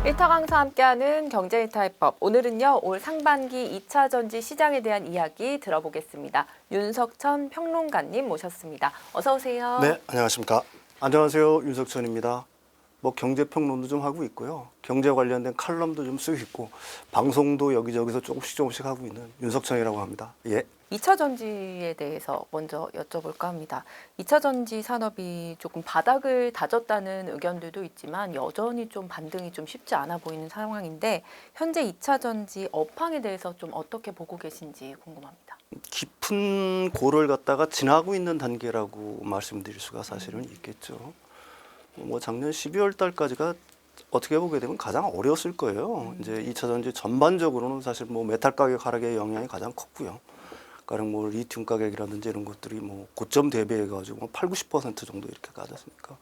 1타 강사 함께하는 경제1타 해법. 오늘은요, 올 상반기 2차 전지 시장에 대한 이야기 들어보겠습니다. 윤석천 평론가님 모셨습니다. 어서 오세요. 네, 안녕하십니까. 안녕하세요. 윤석천입니다. 뭐 경제평론도 좀 하고 있고요. 경제 관련된 칼럼도 좀 쓰고 있고 방송도 여기저기서 조금씩 하고 있는 윤석천이라고 합니다. 예. 2차 전지에 대해서 먼저 여쭤볼까 합니다. 2차 전지 산업이 조금 바닥을 다졌다는 의견들도 있지만 여전히 좀 반등이 좀 쉽지 않아 보이는 상황인데 현재 2차 전지 업황에 대해서 좀 어떻게 보고 계신지 궁금합니다. 깊은 고를 갖다가 지나고 있는 단계라고 말씀드릴 수가 사실은 있겠죠. 뭐 작년 12월 달까지가 어떻게 보게 되면 가장 어려웠을 거예요. 이제 2차 전지 전반적으로는 사실 뭐 메탈 가격 하락의 영향이 가장 컸고요. 가령 뭐 리튬 가격이라든지 이런 것들이 뭐 고점 대비해 가지고 80, 90% 정도 이렇게 가졌으니까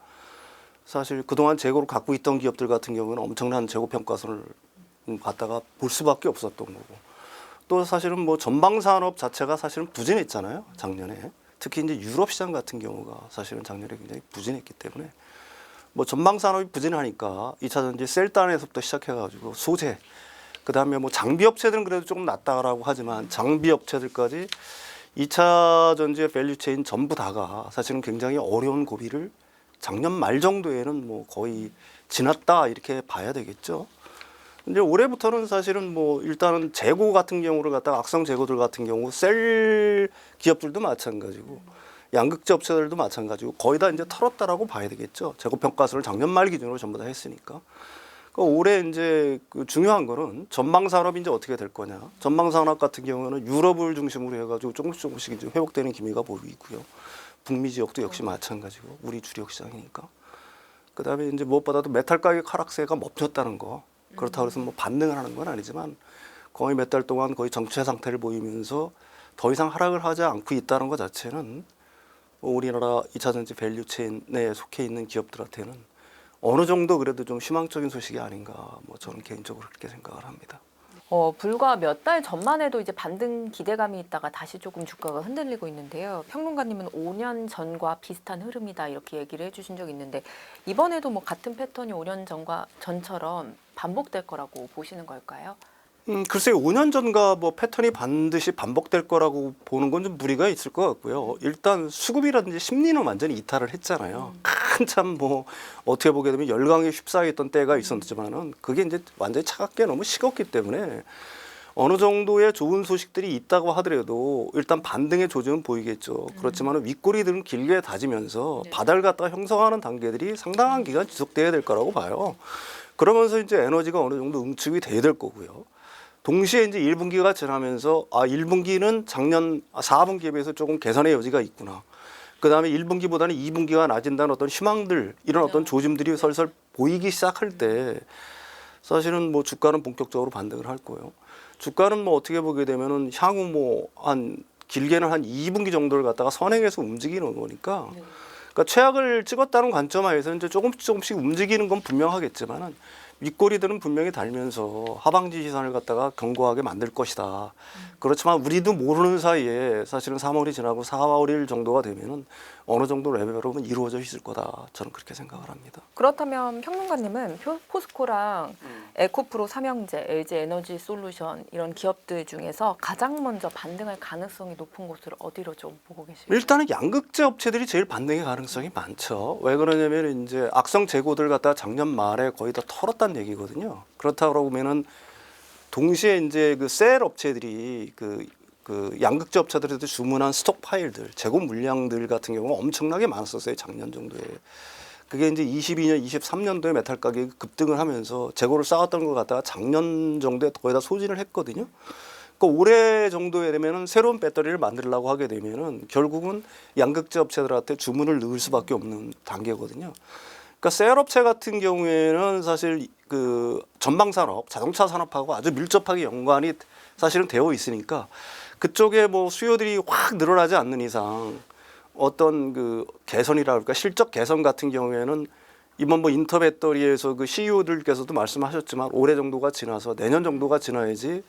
사실 그동안 재고를 갖고 있던 기업들 같은 경우는 엄청난 재고 평가선을 갖다가 볼 수밖에 없었던 거고 또 사실은 뭐 전방 산업 자체가 사실은 부진했잖아요. 작년에 특히 이제 유럽 시장 같은 경우가 사실은 작년에 굉장히 부진했기 때문에 뭐 전방 산업이 부진하니까 2차 전지 셀단에서부터 시작해 가지고 소재 그다음에 뭐 장비 업체들은 그래도 조금 낫다라고 하지만 장비 업체들까지 2차 전지의 밸류체인 전부 다가 사실은 굉장히 어려운 고비를 작년 말 정도에는 뭐 거의 지났다 이렇게 봐야 되겠죠. 이제 올해부터는 사실은 뭐 일단은 재고 같은 경우를 갖다가 악성 재고들 같은 경우 셀 기업들도 마찬가지고 양극재 업체들도 마찬가지고 거의 다 이제 털었다라고 봐야 되겠죠. 재고 평가서를 작년 말 기준으로 전부 다 했으니까. 올해 이제 그 중요한 거는 전방 산업이 이제 어떻게 될 거냐. 전방 산업 같은 경우는 유럽을 중심으로 해가지고 조금씩 이제 회복되는 기미가 보이고요. 북미 지역도 역시 마찬가지고 우리 주력 시장이니까. 그다음에 이제 무엇보다도 메탈 가격 하락세가 멈췄다는 거. 그렇다고 해서 뭐 반등을 하는 건 아니지만 거의 몇 달 동안 거의 정체 상태를 보이면서 더 이상 하락을 하지 않고 있다는 것 자체는 우리나라 2차 전지 밸류체인에 속해 있는 기업들한테는 어느 정도 그래도 좀 희망적인 소식이 아닌가 뭐 저는 개인적으로 그렇게 생각을 합니다. 불과 몇 달 전만 해도 이제 반등 기대감이 있다가 다시 조금 주가가 흔들리고 있는데요. 평론가님은 5년 전과 비슷한 흐름이다 이렇게 얘기를 해주신 적이 있는데 이번에도 뭐 같은 패턴이 5년 전처럼 반복될 거라고 보시는 걸까요? 글쎄요. 5년 전과 뭐 패턴이 반드시 반복될 거라고 보는 건 좀 무리가 있을 것 같고요. 일단 수급이라든지 심리는 완전히 이탈을 했잖아요. 한참 뭐 어떻게 보게 되면 열강에 휩싸였던 때가 있었지만은 그게 이제 완전히 차갑게 너무 식었기 때문에 어느 정도의 좋은 소식들이 있다고 하더라도 일단 반등의 조짐은 보이겠죠. 그렇지만 윗꼬리들은 길게 다지면서 바닥을 갖다가 형성하는 단계들이 상당한 기간 지속돼야 될 거라고 봐요. 그러면서 이제 에너지가 어느 정도 응축이 돼야 될 거고요. 동시에 이제 1분기가 지나면서 1분기는 작년 4분기에 비해서 조금 개선의 여지가 있구나. 그다음에 1분기보다는 2분기가 낮아진다는 어떤 희망들 이런 어떤 조짐들이 설설 보이기 시작할 때 사실은 뭐 주가는 본격적으로 반등을 할 거예요. 주가는 뭐 어떻게 보게 되면은 향후 뭐 한 길게는 한 2분기 정도를 갖다가 선행해서 움직이는 거니까 그러니까 최악을 찍었다는 관점하에서 이제 조금씩 움직이는 건 분명하겠지만은 윗꼬리들은 분명히 달면서 하방지 시선을 갖다가 견고하게 만들 것이다. 그렇지만 우리도 모르는 사이에 사실은 3월이 지나고 4월 정도가 되면은 어느 정도 레벨업은 이루어져 있을 거다. 저는 그렇게 생각을 합니다. 그렇다면 평론가님은 포스코랑 에코프로, 삼형제, LG 에너지 솔루션 이런 기업들 중에서 가장 먼저 반등할 가능성이 높은 곳을 어디로 좀 보고 계십니까? 일단은 양극재 업체들이 제일 반등의 가능성이 많죠. 왜 그러냐면 이제 악성 재고들 갖다가 작년 말에 거의 다 털었다는 얘기거든요. 그렇다고 하면은 동시에 이제 그 셀 업체들이 그 양극재 업체들한테 주문한 스톡 파일들, 재고 물량들 같은 경우가 엄청나게 많았었어요. 작년 정도에. 그게 이제 22년, 23년도에 메탈 가격이 급등을 하면서 재고를 쌓았던 것 갖다가 작년 정도에 거의 다 소진을 했거든요. 그러니까 올해 정도에 되면은 새로운 배터리를 만들려고 하게 되면은 결국은 양극재 업체들한테 주문을 넣을 수밖에 없는 단계거든요. 그러니까 셀 업체 같은 경우에는 사실 그 전방 산업, 자동차 산업하고 아주 밀접하게 연관이 사실은 되어 있으니까 그쪽에 뭐 수요들이 확 늘어나지 않는 이상 어떤 그 개선이라 할까 실적 개선 같은 경우에는 이번 뭐 인터 배터리에서 그 CEO들께서도 말씀하셨지만 올해 정도가 지나서 내년 정도가 지나야지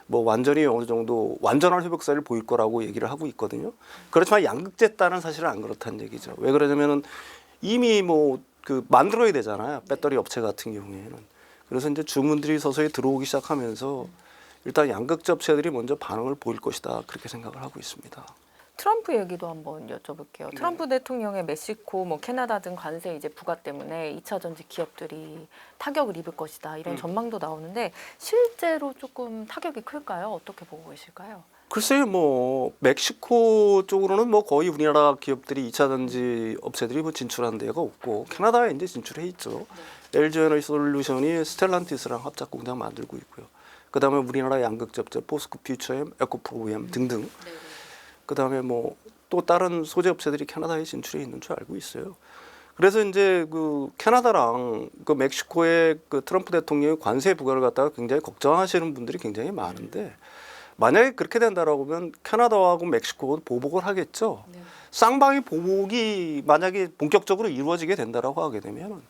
뭐 완전히 어느 정도 완전한 회복세를 보일 거라고 얘기를 하고 있거든요. 그렇지만 양극재 따는 사실은 안 그렇다는 얘기죠. 왜 그러냐면은 이미 뭐 그 만들어야 되잖아요. 배터리 업체 같은 경우에는. 그래서 이제 주문들이 서서히 들어오기 시작하면서 일단 양극재 업체들이 먼저 반응을 보일 것이다 그렇게 생각을 하고 있습니다. 트럼프 얘기도 한번 여쭤볼게요. 네. 트럼프 대통령의 멕시코, 뭐 캐나다 등 관세 이제 부과 때문에 2차 전지 기업들이 타격을 입을 것이다 이런 전망도 나오는데 실제로 조금 타격이 클까요? 어떻게 보고 계실까요? 글쎄요, 뭐 멕시코 쪽으로는 뭐 거의 우리나라 기업들이 2차 전지 업체들이 뭐 진출한 데가 없고 캐나다에 이제 진출해 있죠. LG 에너지 솔루션이 스텔란티스랑 합작 공장 만들고 있고요. 그다음에 우리나라 양극재 업체 포스코 퓨처엠, 에코프로엠 등등. 그다음에 뭐 또 다른 소재 업체들이 캐나다에 진출해 있는 줄 알고 있어요. 그래서 이제 그 캐나다랑 그 멕시코의 그 트럼프 대통령의 관세 부과를 갖다가 굉장히 걱정하시는 분들이 굉장히 많은데 만약에 그렇게 된다라고 하면 캐나다하고 멕시코가 보복을 하겠죠. 쌍방의 보복이 만약에 본격적으로 이루어지게 된다라고 하게 되면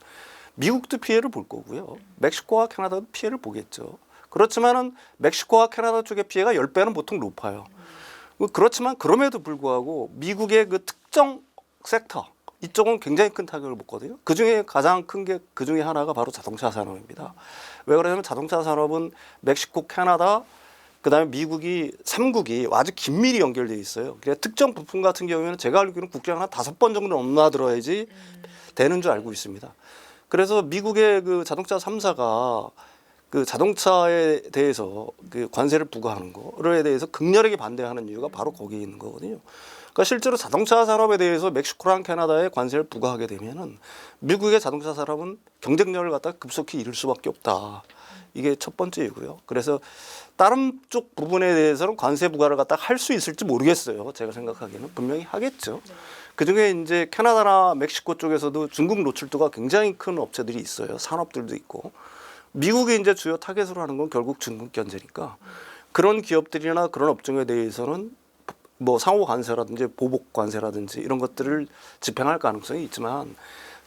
미국도 피해를 볼 거고요. 멕시코와 캐나다도 피해를 보겠죠. 그렇지만은 멕시코와 캐나다 쪽의 피해가 10배는 보통 높아요. 그렇지만 그럼에도 불구하고 미국의 그 특정 섹터 이쪽은 굉장히 큰 타격을 먹거든요. 그 중에 가장 큰 게 그 중에 하나가 바로 자동차 산업입니다. 왜 그러냐면 자동차 산업은 멕시코, 캐나다, 그다음에 미국이 3국이 아주 긴밀히 연결돼 있어요. 그래서 특정 부품 같은 경우에는 제가 알기로는 국경 한 5번 정도 넘나들어야지 되는 줄 알고 있습니다. 그래서 미국의 그 자동차 3사가 그 자동차에 대해서 그 관세를 부과하는 거에 대해서 극렬하게 반대하는 이유가 바로 거기에 있는 거거든요. 그러니까 실제로 자동차 산업에 대해서 멕시코랑 캐나다에 관세를 부과하게 되면은 미국의 자동차 산업은 경쟁력을 갖다 급속히 잃을 수밖에 없다. 이게 첫 번째이고요. 그래서 다른 쪽 부분에 대해서는 관세 부과를 갖다 할 수 있을지 모르겠어요. 제가 생각하기에는 분명히 하겠죠. 그 중에 이제 캐나다나 멕시코 쪽에서도 중국 노출도가 굉장히 큰 업체들이 있어요. 산업들도 있고. 미국이 이제 주요 타겟으로 하는 건 결국 중국 견제니까 그런 기업들이나 그런 업종에 대해서는 뭐 상호 관세라든지 보복 관세라든지 이런 것들을 집행할 가능성이 있지만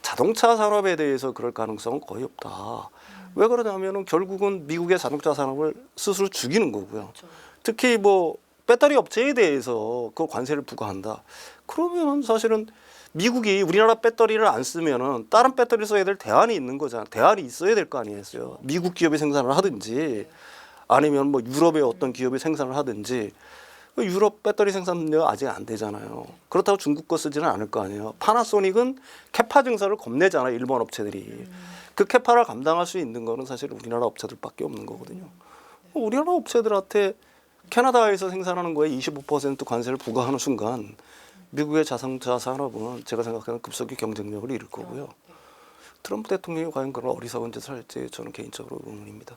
자동차 산업에 대해서 그럴 가능성은 거의 없다. 왜 그러냐면은 결국은 미국의 자동차 산업을 스스로 죽이는 거고요. 특히 뭐 배터리 업체에 대해서 그 관세를 부과한다. 그러면은 사실은 미국이 우리나라 배터리를 안 쓰면은 다른 배터리 써야 될 대안이 있는 거잖아. 대안이 있어야 될 거 아니겠어요. 미국 기업이 생산을 하든지 아니면 뭐 유럽의 어떤 기업이 생산을 하든지 유럽 배터리 생산력 아직 안 되잖아요. 그렇다고 중국 거 쓰지는 않을 거 아니에요. 파나소닉은 캐파 증설을 겁내잖아요. 일본 업체들이. 그 캐파를 감당할 수 있는 거는 사실 우리나라 업체들밖에 없는 거거든요. 우리나라 업체들한테 캐나다에서 생산하는 거에 25% 관세를 부과하는 순간 미국의 자동차 산업은 제가 생각하는 급속히 경쟁력을 잃을 거고요. 트럼프 대통령이 과연 그런 어리석은 짓을 할지 저는 개인적으로 의문입니다.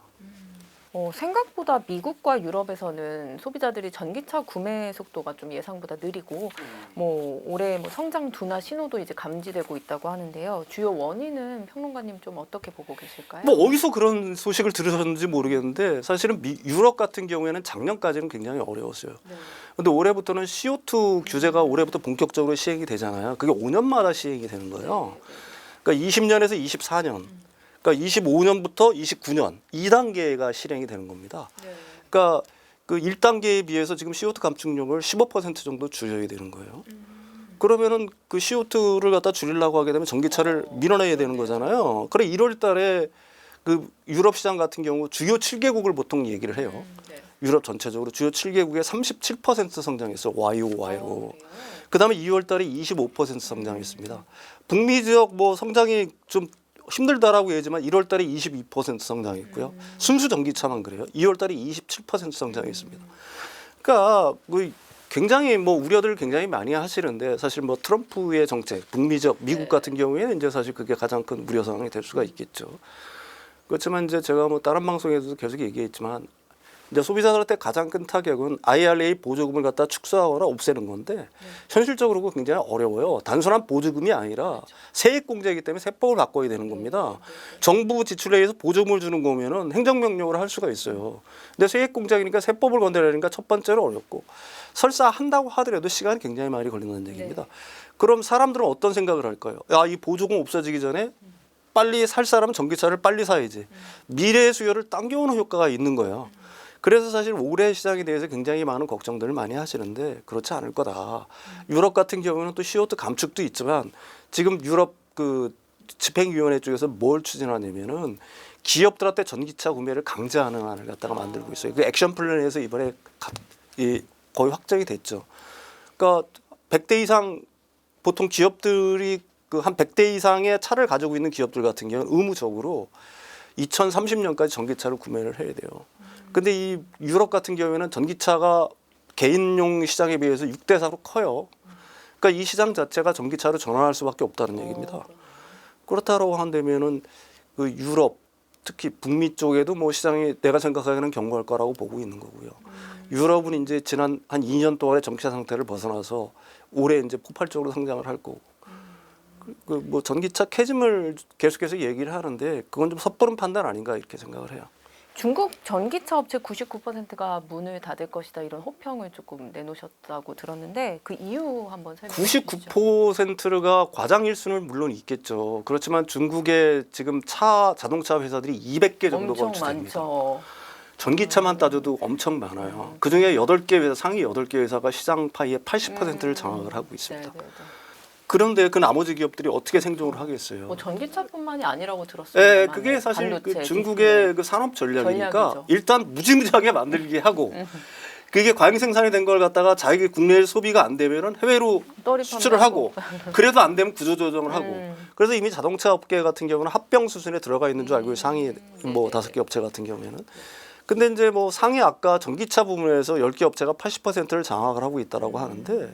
생각보다 미국과 유럽에서는 소비자들이 전기차 구매 속도가 좀 예상보다 느리고 뭐 올해 뭐 성장 둔화 신호도 이제 감지되고 있다고 하는데요. 주요 원인은 평론가님 좀 어떻게 보고 계실까요? 뭐 어디서 그런 소식을 들으셨는지 모르겠는데 사실은 유럽 같은 경우에는 작년까지는 굉장히 어려웠어요. 근데 올해부터는 CO2 규제가 올해부터 본격적으로 시행이 되잖아요. 그게 5년마다 시행이 되는 거예요. 그러니까 20년에서 24년. 그러니까 25년부터 29년 2단계가 실행이 되는 겁니다. 그러니까 그 1단계에 비해서 지금 CO2 감축력을 15% 정도 줄여야 되는 거예요. 그러면은 그 CO2를 갖다 줄이려고 하게 되면 전기차를 밀어내야 되는 거잖아요. 그래 1월 달에 그 유럽 시장 같은 경우 주요 7개국을 보통 얘기를 해요. 유럽 전체적으로 주요 7개국에 37% 성장했어요. YOY로. 그다음에 2월 달에 25% 성장했습니다. 북미 지역 뭐 성장이 좀 힘들다라고 얘기하지만 1월 달에 22% 성장했고요. 순수 전기차만 그래요. 2월 달에 27% 성장했습니다. 그러니까 그 굉장히 뭐 우려들을 굉장히 많이 하시는데 사실 뭐 트럼프의 정책, 북미 지역, 미국 같은 경우에는 이제 사실 그게 가장 큰 우려 상황이 될 수가 있겠죠. 그렇지만 이제 제가 뭐 다른 방송에서도 계속 얘기했지만 이제 소비자들한테 가장 큰 타격은 IRA 보조금을 갖다 축소하거나 없애는 건데 현실적으로 그거 굉장히 어려워요. 단순한 보조금이 아니라 세액 공제이기 때문에 세법을 바꿔야 되는 겁니다. 정부 지출에 의해서 보조금을 주는 거면은 행정명령으로 할 수가 있어요. 근데 세액 공제이니까 세법을 건드리니까 첫 번째로 어렵고 설사 한다고 하더라도 시간이 굉장히 많이 걸린다는 얘기입니다. 그럼 사람들은 어떤 생각을 할까요? 야, 이 보조금 없어지기 전에 빨리 살 사람은 전기차를 빨리 사야지. 미래의 수요를 당겨오는 효과가 있는 거예요. 그래서 사실 올해 시장에 대해서 굉장히 많은 걱정들을 많이 하시는데 그렇지 않을 거다. 유럽 같은 경우는 또 CO2 감축도 있지만 지금 유럽 그 집행위원회 쪽에서 뭘 추진하냐면은 기업들한테 전기차 구매를 강제하는 안을 갖다가 만들고 있어요. 그 액션 플랜에서 이번에 거의 확정이 됐죠. 그러니까 100대 이상 보통 기업들이 그 한 100대 이상의 차를 가지고 있는 기업들 같은 경우는 의무적으로 2030년까지 전기차를 구매를 해야 돼요. 근데 이 유럽 같은 경우에는 전기차가 개인용 시장에 비해서 6대 4로 커요. 그러니까 이 시장 자체가 전기차로 전환할 수밖에 없다는 얘기입니다. 그렇다고 한다면은 그 유럽 특히 북미 쪽에도 뭐 시장이 내가 생각하기에는 견고할 거라고 보고 있는 거고요. 유럽은 이제 지난 한 2년 동안의 정체 상태를 벗어나서 올해 이제 폭발적으로 성장을 할 거고. 그 뭐 전기차 캐즘을 계속해서 얘기를 하는데 그건 좀 섣부른 판단 아닌가 이렇게 생각을 해요. 중국 전기차 업체 99%가 문을 닫을 것이다 이런 호평을 조금 내놓으셨다고 들었는데 그 이유 한번 설명해 주시죠. 99%가 과장 일수는 물론 있겠죠. 그렇지만 중국의 지금 자동차 회사들이 200개 정도가 엄청 주됩니다. 많죠. 전기차만 따져도 엄청 많아요. 그중에 8개 회사, 상위 8개 회사가 시장 파이의 80%를 장악을 하고 있습니다. 네네네. 그런데 그 나머지 기업들이 어떻게 생존을 하겠어요? 뭐 전기차뿐만이 아니라고 들었어요. 예, 그게 사실 그 중국의 그 산업 전략이니까 전략이죠. 일단 무지무지하게 만들게 하고 그게 과잉 생산이 된 걸 갖다가 자기 국내 소비가 안 되면은 해외로 수출을 하고 그래도 안 되면 구조 조정을 하고 그래서 이미 자동차 업계 같은 경우는 합병 수준에 들어가 있는 줄 알고 상위 뭐 5개 업체 같은 경우에는 근데 이제 뭐 상위 아까 전기차 부문에서 10개 업체가 80%를 장악을 하고 있다라고 하는데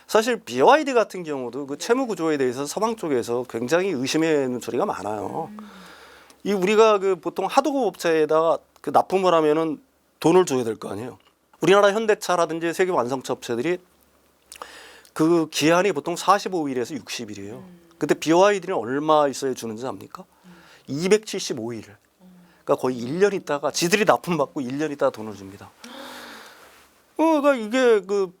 사실 BYD 같은 경우도 그 채무 구조에 대해서 서방 쪽에서 굉장히 의심하는 소리가 많아요. 이 우리가 그 보통 하도급 업체에다가 그 납품을 하면은 돈을 줘야 될 거 아니에요. 우리나라 현대차라든지 세계 완성차 업체들이 그 기한이 보통 45일에서 60일이에요. 근데 BYD는 얼마 있어야 주는지 압니까? 275일. 그러니까 거의 1년 있다가 지들이 납품받고 1년 있다가 돈을 줍니다. 그러니까 이게 그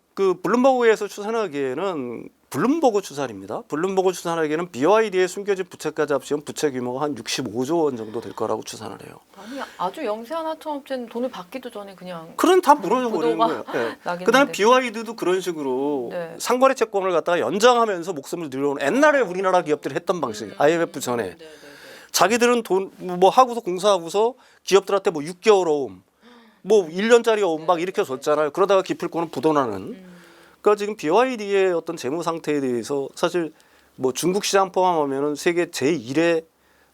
블룸버그에서 추산하기에는 블룸버그 추산입니다. 블룸버그 추산하기에는 BYD의 숨겨진 부채까지 합치면 부채 규모가 한 65조 원 정도 될 거라고 추산을 해요. 아니 아주 영세한 하청업체는 돈을 받기도 전에 그냥 그런 다 무너져 버리는 부도가 거예요. 나긴 그다음에 한데. BYD도 그런 식으로 네. 상거래 채권을 갖다가 연장하면서 목숨을 늘려오는 옛날에 우리나라 기업들이 했던 방식. IMF 전에 자기들은 돈 뭐 하고서 공사하고서 기업들한테 뭐 6개월 어음, 뭐 1년짜리 어음 막 이렇게 줬잖아요. 그러다가 기필코는 부도나는. 그러니까 지금 BYD의 어떤 재무 상태에 대해서 사실 뭐 중국 시장 포함하면은 세계 제1의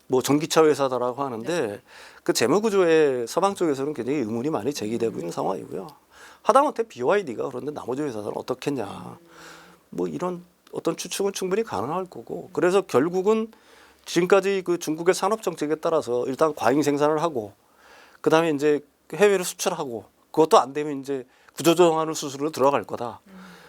뭐 전기차 회사다라고 하는데 그 재무 구조에 서방 쪽에서는 굉장히 의문이 많이 제기되고 있는 상황이고요. 하다못해 BYD가 그런데 나머지 회사들은 어떻겠냐. 뭐 이런 어떤 추측은 충분히 가능할 거고. 그래서 결국은 지금까지 그 중국의 산업 정책에 따라서 일단 과잉 생산을 하고 그다음에 이제 해외로 수출하고 그것도 안 되면 이제 구조조정하는 수술로 들어갈 거다.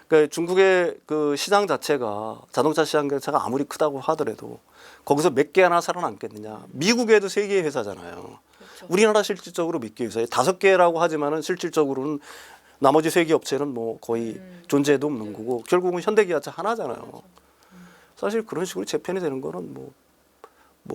그러니까 중국의 그 시장 자체가 자동차 시장 자체가 아무리 크다고 하더라도 거기서 몇 개 하나 살아남겠느냐. 미국에도 3개의 회사잖아요. 그렇죠. 우리나라 실질적으로 몇 개 회사에 5개라고 하지만은 실질적으로는 나머지 3개 업체는 뭐 거의 존재도 없는 거고 결국은 현대기아차 하나잖아요. 사실 그런 식으로 재편이 되는 거는 뭐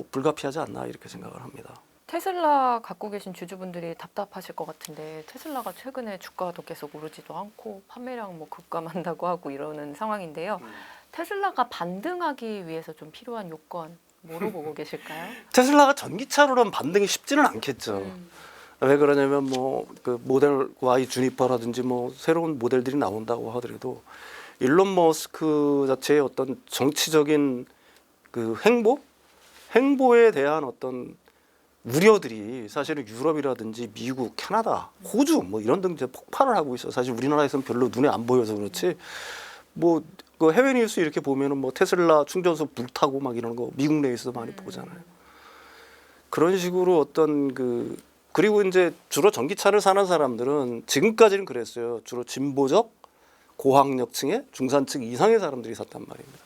불가피하지 않나 이렇게 생각을 합니다. 테슬라 갖고 계신 주주분들이 답답하실 것 같은데 테슬라가 최근에 주가도 계속 오르지도 않고 판매량 뭐 급감한다고 하고 이러는 상황인데요. 테슬라가 반등하기 위해서 좀 필요한 요건 뭐로 보고 계실까요? 테슬라가 전기차로는 반등이 쉽지는 않겠죠. 왜 그러냐면 뭐 그 모델 Y 주니퍼라든지 뭐 새로운 모델들이 나온다고 하더라도 일론 머스크 자체의 어떤 정치적인 그 행보에 대한 어떤 우려들이 사실은 유럽이라든지 미국, 캐나다, 호주 뭐 이런 등 이제 폭발을 하고 있어. 사실 우리나라에서는 별로 눈에 안 보여서 그렇지. 뭐 그 해외 뉴스 이렇게 보면은 뭐 테슬라 충전소 불타고 막 이런 거 미국 내에서도 많이 보잖아요. 그런 식으로 어떤 그리고 이제 주로 전기차를 사는 사람들은 지금까지는 그랬어요. 주로 진보적, 고학력층의 중산층 이상의 사람들이 샀단 말입니다.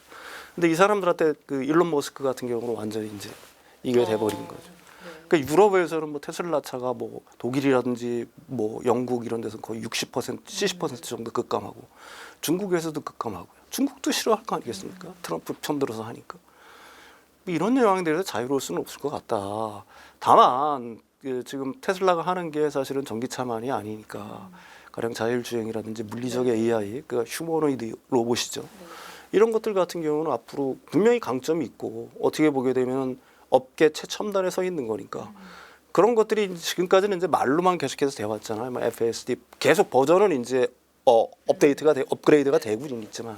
근데 이 사람들한테 그 일론 머스크 같은 경우는 완전히 이제 이게 돼버린 거죠. 그러니까 유럽에서는 뭐 테슬라 차가 뭐 독일이라든지 뭐 영국 이런 데서 거의 60%, 70% 정도 급감하고 중국에서도 급감하고요. 중국도 싫어할 거 아니겠습니까? 트럼프 편들어서 하니까. 이런 영향에 대해서 자유로울 수는 없을 것 같다. 다만 지금 테슬라가 하는 게 사실은 전기차만이 아니니까 가령 자율주행이라든지 물리적 AI, 그 휴머노이드 로봇이죠. 이런 것들 같은 경우는 앞으로 분명히 강점이 있고 어떻게 보게 되면 업계 최첨단에 서 있는 거니까 그런 것들이 지금까지는 이제 말로만 계속해서 되어 왔잖아요. 뭐 FSD 계속 버전은 이제 업그레이드가 되고 있지만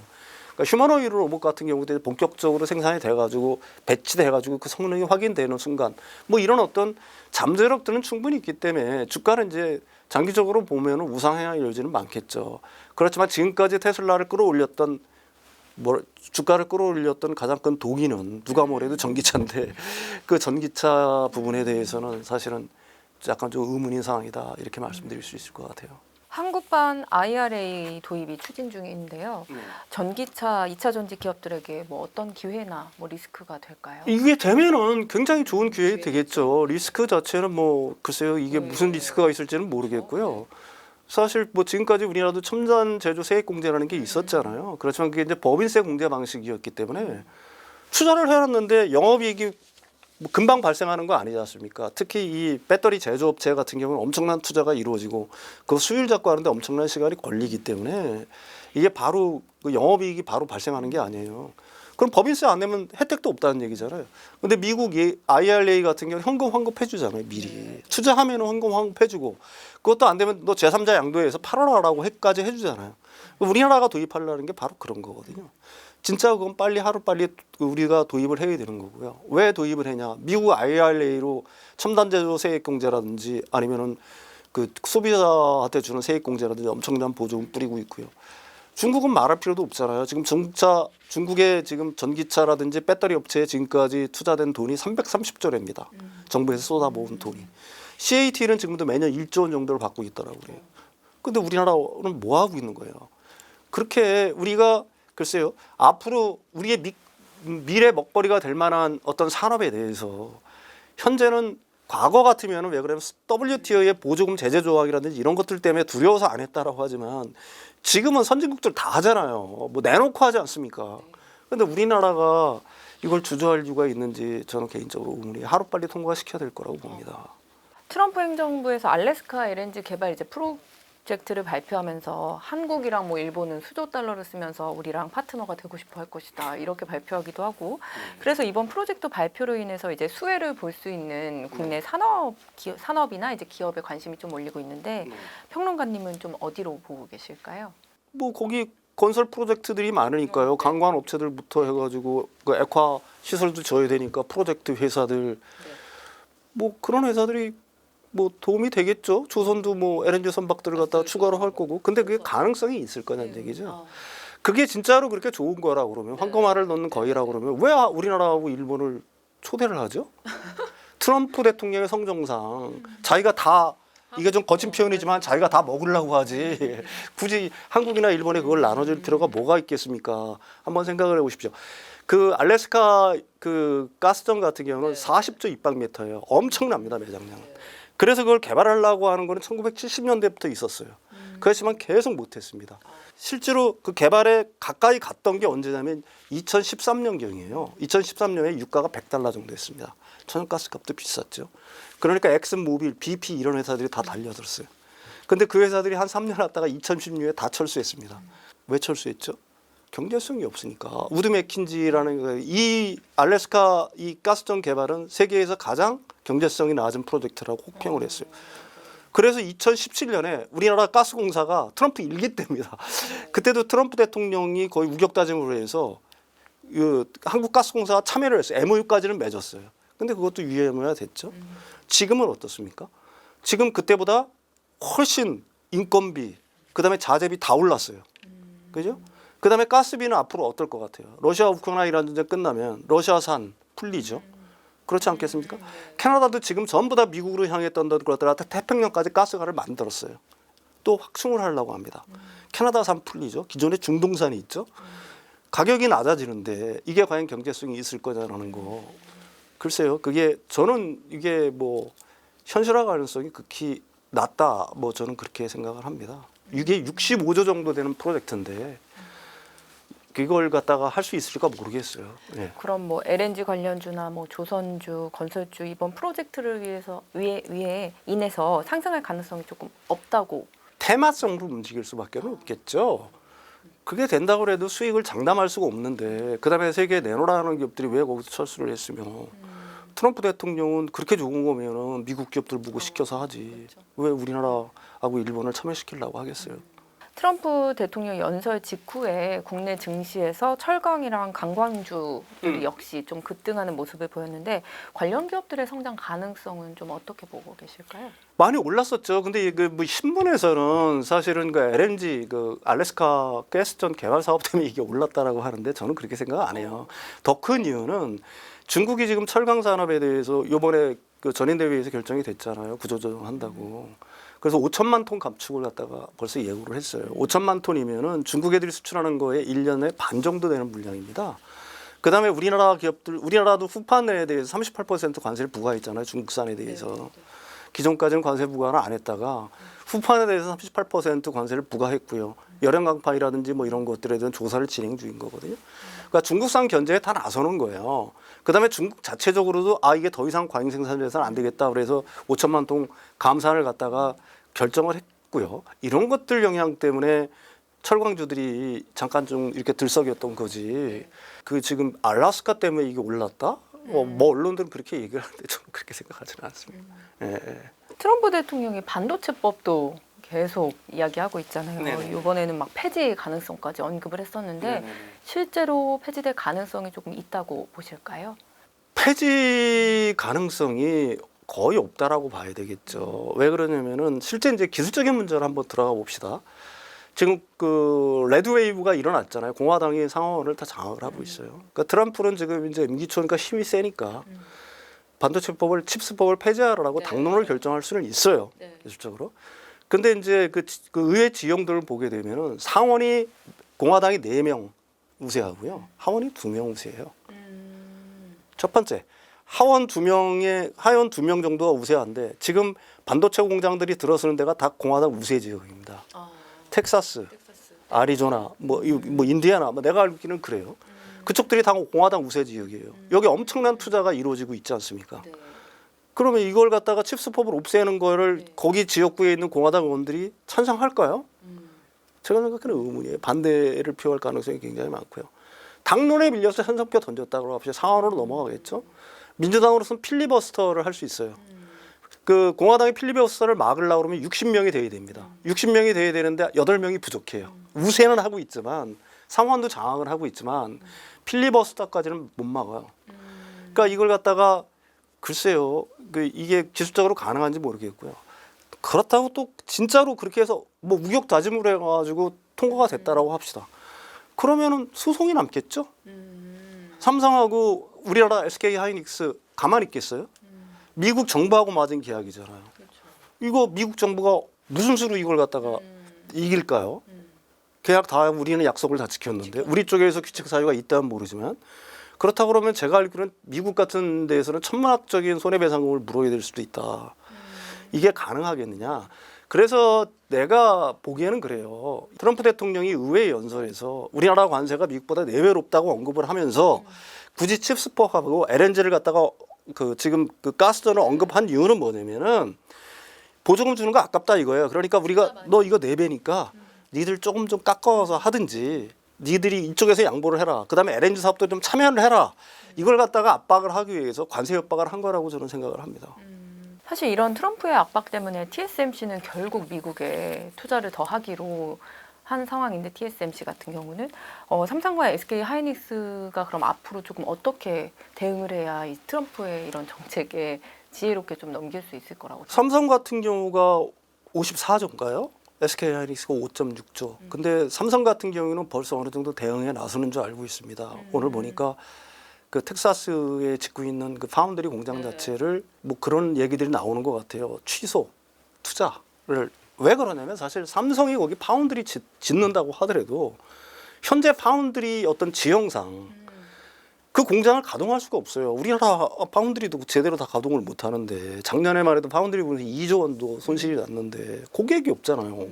그러니까 휴머노이드 로봇 같은 경우도 본격적으로 생산이 돼가지고 배치돼가지고 그 성능이 확인되는 순간 뭐 이런 어떤 잠재력들은 충분히 있기 때문에 주가는 이제 장기적으로 보면은 우상향의 여지는 많겠죠. 그렇지만 지금까지 테슬라를 끌어올렸던 주가를 끌어올렸던 가장 큰 동인은 누가 뭐래도 전기차인데 그 전기차 부분에 대해서는 사실은 약간 좀 의문인 상황이다 이렇게 말씀드릴 수 있을 것 같아요. 한국판 IRA 도입이 추진 중인데요. 전기차 2차 전지 기업들에게 뭐 어떤 기회나 뭐 리스크가 될까요? 이게 되면은 굉장히 좋은 기회 되겠죠. 리스크 자체는 뭐 글쎄요 이게 무슨 리스크가 있을지는 모르겠고요. 사실 뭐 지금까지 우리나라도 첨단 제조 세액 공제라는 게 있었잖아요. 그렇지만 그게 이제 법인세 공제 방식이었기 때문에 투자를 해놨는데 영업이익이 뭐 금방 발생하는 거 아니지 않습니까? 특히 이 배터리 제조업체 같은 경우는 엄청난 투자가 이루어지고 그 수율 잡고 하는데 엄청난 시간이 걸리기 때문에 이게 바로 그 영업이익이 바로 발생하는 게 아니에요. 그럼 법인세 안 내면 혜택도 없다는 얘기잖아요. 근데 미국이 IRA 같은 경우 현금 환급해 주잖아요. 미리. 투자하면 현금 환급해 주고 그것도 안 되면 너 제3자 양도에서 팔아라라고 해까지 해 주잖아요. 우리나라가 도입하려는 게 바로 그런 거거든요. 진짜 그건 빨리 하루빨리 우리가 도입을 해야 되는 거고요. 왜 도입을 했냐? 미국 IRA로 첨단 제조 세액 공제라든지 아니면은 그 소비자한테 주는 세액 공제라든지 엄청난 보조금 뿌리고 있고요. 중국은 말할 필요도 없잖아요. 지금 중국의 지금 전기차라든지 배터리 업체에 지금까지 투자된 돈이 330조래입니다. 정부에서 쏟아부은 돈이. CAT는 지금도 매년 1조 원 정도를 받고 있더라고요. 그래요. 근데 우리나라는 뭐 하고 있는 거예요? 그렇게 우리가 글쎄요. 앞으로 우리의 미래 먹거리가 될 만한 어떤 산업에 대해서 현재는 과거 같으면 왜 그러면 WTO의 보조금 제재 조항이라든지 이런 것들 때문에 두려워서 안 했다라고 하지만 지금은 선진국들 다 하잖아요. 뭐 내놓고 하지 않습니까? 근데 우리나라가 이걸 주저할 이유가 있는지 저는 개인적으로 의문이 하루빨리 통과시켜야 될 거라고 봅니다. 트럼프 행정부에서 알래스카 LNG 개발 이제 프로젝트를 발표하면서 한국이랑 뭐 일본은 수조 달러를 쓰면서 우리랑 파트너가 되고 싶어 할 것이다 이렇게 발표하기도 하고 그래서 이번 프로젝트 발표로 인해서 이제 수혜를 볼 수 있는 국내 산업이나 이제 기업에 관심이 좀 몰리고 있는데 평론가님은 좀 어디로 보고 계실까요? 뭐 거기 건설 프로젝트들이 많으니까요. 관광 업체들부터 해가지고 그 액화 시설도 지어야 되니까 프로젝트 회사들 뭐 그런 회사들이 뭐 도움이 되겠죠. 조선도 뭐 LNG 선박들을 갖다가 추가로 할 거고. 근데 그게 가능성이 있을 거냐는 얘기죠. 그게 진짜로 그렇게 좋은 거라고 그러면 황금알을 넣는 거위라고 그러면 왜 우리나라하고 일본을 초대를 하죠? 트럼프 대통령의 성정상 자기가 다 이게 좀 거친 표현이지만 자기가 다 먹으려고 하지 굳이 한국이나 일본에 그걸 나눠줄 필요가 뭐가 있겠습니까? 한번 생각을 해보십시오. 그 알래스카 그 가스전 같은 경우는 40조 입방미터예요. 엄청납니다 매장량. 그래서 그걸 개발하려고 하는 거는 1970년대부터 있었어요. 그렇지만 계속 못했습니다. 실제로 그 개발에 가까이 갔던 게 언제냐면 2013년경이에요. 2013년에 유가가 $100 정도 했습니다. 천연가스값도 비쌌죠. 그러니까 엑슨모빌, BP 이런 회사들이 다 달려들었어요. 근데 그 회사들이 한 3년 왔다가 2016년에 다 철수했습니다. 왜 철수했죠? 경제성이 없으니까. 우드 맥킨지라는 이 알래스카 이 가스전 개발은 세계에서 가장 경제성이 낮은 프로젝트라고 혹평을 했어요. 그래서 2017년에 우리나라 가스공사가 트럼프 일기 때입니다. 그때도 트럼프 대통령이 거의 우격다짐으로 해서 한국가스공사가 참여를 했어요. MOU까지는 맺었어요. 근데 그것도 유예무야 됐죠. 지금은 어떻습니까? 지금 그때보다 훨씬 인건비, 그다음에 자재비 다 올랐어요. 그죠? 그다음에 가스비는 앞으로 어떨 것 같아요? 러시아 우크라이나 전쟁 끝나면 러시아산 풀리죠. 그렇지 않겠습니까? 캐나다도 지금 전부 다 미국으로 향했던 것들 태평양까지 가스가를 만들었어요. 또 확충을 하려고 합니다. 캐나다산 풀리죠. 기존에 중동산이 있죠. 가격이 낮아지는데 이게 과연 경제성이 있을 거냐라는 거. 글쎄요. 그게 저는 이게 뭐 현실화 가능성이 극히 낮다. 뭐 저는 그렇게 생각을 합니다. 이게 65조 정도 되는 프로젝트인데 그걸 갖다가 할 수 있을까 모르겠어요. 네. 그럼 뭐 LNG 관련주나 뭐 조선주, 건설주 이번 프로젝트를 위해 인해서 상승할 가능성이 조금 없다고. 테마성으로 움직일 수밖에 없겠죠. 그게 된다고 해도 수익을 장담할 수가 없는데 그다음에 세계에 내놓으라는 기업들이 왜 거기서 철수를 했으며 트럼프 대통령은 그렇게 좋은 거면은 미국 기업들 보고 시켜서 하지 왜 우리나라하고 일본을 참여시키려고 하겠어요. 트럼프 대통령 연설 직후에 국내 증시에서 철강이랑 관광주들이 역시 좀 급등하는 모습을 보였는데 관련 기업들의 성장 가능성은 좀 어떻게 보고 계실까요? 많이 올랐었죠. 근데 뭐 신문에서는 사실은 그 LNG 그 알래스카 가스전 개발 사업 때문에 이게 올랐다라고 하는데 저는 그렇게 생각 안 해요. 더 큰 이유는 중국이 지금 철강 산업에 대해서 이번에 그 전인대회에서 결정이 됐잖아요. 구조조정한다고. 그래서 5천만 톤 감축을 갖다가 벌써 예고를 했어요. 5천만 톤이면은 중국 애들이 수출하는 거에 1년에 반 정도 되는 물량입니다. 그다음에 우리나라 기업들, 우리나라도 후판에 대해서 38% 관세를 부과했잖아요. 중국산에 대해서. 기존까지는 관세 부과를 안 했다가 후판에 대해서 38% 관세를 부과했고요. 열연강판이라든지 뭐 이런 것들에 대한 조사를 진행 중인 거거든요. 그러니까 중국산 견제에 다 나서는 거예요. 그다음에 중국 자체적으로도 이게 더 이상 과잉 생산돼서는 안 되겠다. 그래서 5천만 톤 감산을 갖다가 결정을 했고요. 이런 것들 영향 때문에 철광주들이 잠깐 좀 이렇게 들썩였던 거지. 그 지금 알래스카 때문에 이게 올랐다? 뭐 언론들은 그렇게 얘기를 하는데 저는 그렇게 생각하지는 않습니다. 예. 트럼프 대통령이 반도체법도 계속 이야기하고 있잖아요. 네네. 이번에는 막 폐지 가능성까지 언급을 했었는데 네네네. 실제로 폐지될 가능성이 조금 있다고 보실까요? 폐지 가능성이 거의 없다라고 봐야 되겠죠. 왜 그러냐면은 실제 이제 기술적인 문제를 한번 들어가 봅시다. 지금 그 레드웨이브가 일어났잖아요. 공화당이 상원을 다 장악을 하고 있어요. 그러니까 트럼프는 지금 이제 임기 초니까 힘이 세니까 반도체법을 칩스법을 폐지하라고 당론을 결정할 수는 있어요. 기술적으로. 근데 이제 그 의회 지형들을 보게 되면은 상원이 공화당이 4명 우세하고요. 하원이 2명 우세해요. 첫 번째, 하원 2명 정도가 우세한데 지금 반도체 공장들이 들어서는 데가 다 공화당 우세 지역입니다. 텍사스, 아리조나, 뭐 인디애나, 뭐 내가 알기는 그래요. 그쪽들이 다 공화당 우세 지역이에요. 여기 엄청난 투자가 이루어지고 있지 않습니까? 그러면 이걸 갖다가 칩스법을 없애는 거를 거기 지역구에 있는 공화당 의원들이 찬성할까요? 제가 생각하는 의문이에요. 반대를 표할 가능성이 굉장히 많고요. 당론에 밀려서 현상표 던졌다고 합시다. 상원으로 넘어가겠죠. 민주당으로서는 필리버스터를 할 수 있어요. 그 공화당이 필리버스터를 막으려고 그러면 60명이 돼야 됩니다. 60명이 돼야 되는데 8명이 부족해요. 우세는 하고 있지만 상원도 장악을 하고 있지만 필리버스터까지는 못 막아요. 그러니까 이걸 갖다가 글쎄요. 이게 기술적으로 가능한지 모르겠고요. 그렇다고 또 진짜로 그렇게 해서 뭐 우격다짐을 해가지고 통과가 됐다라고 합시다. 그러면은 소송이 남겠죠. 삼성하고 우리나라 SK 하이닉스 가만히 있겠어요? 미국 정부하고 맞은 계약이잖아요. 이거 미국 정부가 무슨 수로 이걸 갖다가 이길까요? 계약 다 우리는 약속을 다 지켰는데 우리 쪽에서 규칙 사유가 있다면 모르지만 그렇다고 그러면 제가 알기로는 미국 같은 데에서는 천문학적인 손해배상금을 물어야 될 수도 있다. 이게 가능하겠느냐? 그래서 내가 보기에는 그래요. 트럼프 대통령이 의회 연설에서 우리나라 관세가 미국보다 4배 높다고 언급을 하면서 굳이 칩스법하고 LNG를 갖다가 지금 그 가스전을 언급한 이유는 뭐냐면은 보조금 주는 거 아깝다 이거예요. 그러니까 우리가 너 이거 4배니까 니들 조금 좀 깎아서 하든지 니들이 이쪽에서 양보를 해라. 그다음에 LNG 사업도 좀 참여를 해라. 이걸 갖다가 압박을 하기 위해서 관세 협박을 한 거라고 저는 생각을 합니다. 사실 이런 트럼프의 압박 때문에 TSMC는 결국 미국에 투자를 더 하기로 한 상황인데 TSMC 같은 경우는 삼성과 SK 하이닉스가 그럼 앞으로 조금 어떻게 대응을 해야 이 트럼프의 이런 정책에 지혜롭게 좀 넘길 수 있을 거라고 생각해요. 삼성 같은 경우가 54조인가요? SK 하이닉스가 5.6조. 근데 삼성 같은 경우는 벌써 어느 정도 대응에 나서는 줄 알고 있습니다. 오늘 보니까 그 텍사스에 짓고 있는 그 파운드리 공장 자체를 뭐 그런 얘기들이 나오는 것 같아요. 취소, 투자를 왜 그러냐면 사실 삼성이 거기 파운드리 짓는다고 하더라도 현재 파운드리 어떤 지형상 그 공장을 가동할 수가 없어요. 우리나라 파운드리도 제대로 다 가동을 못 하는데 작년에만 해도 파운드리 부분에서 2조 원도 손실이 났는데 고객이 없잖아요.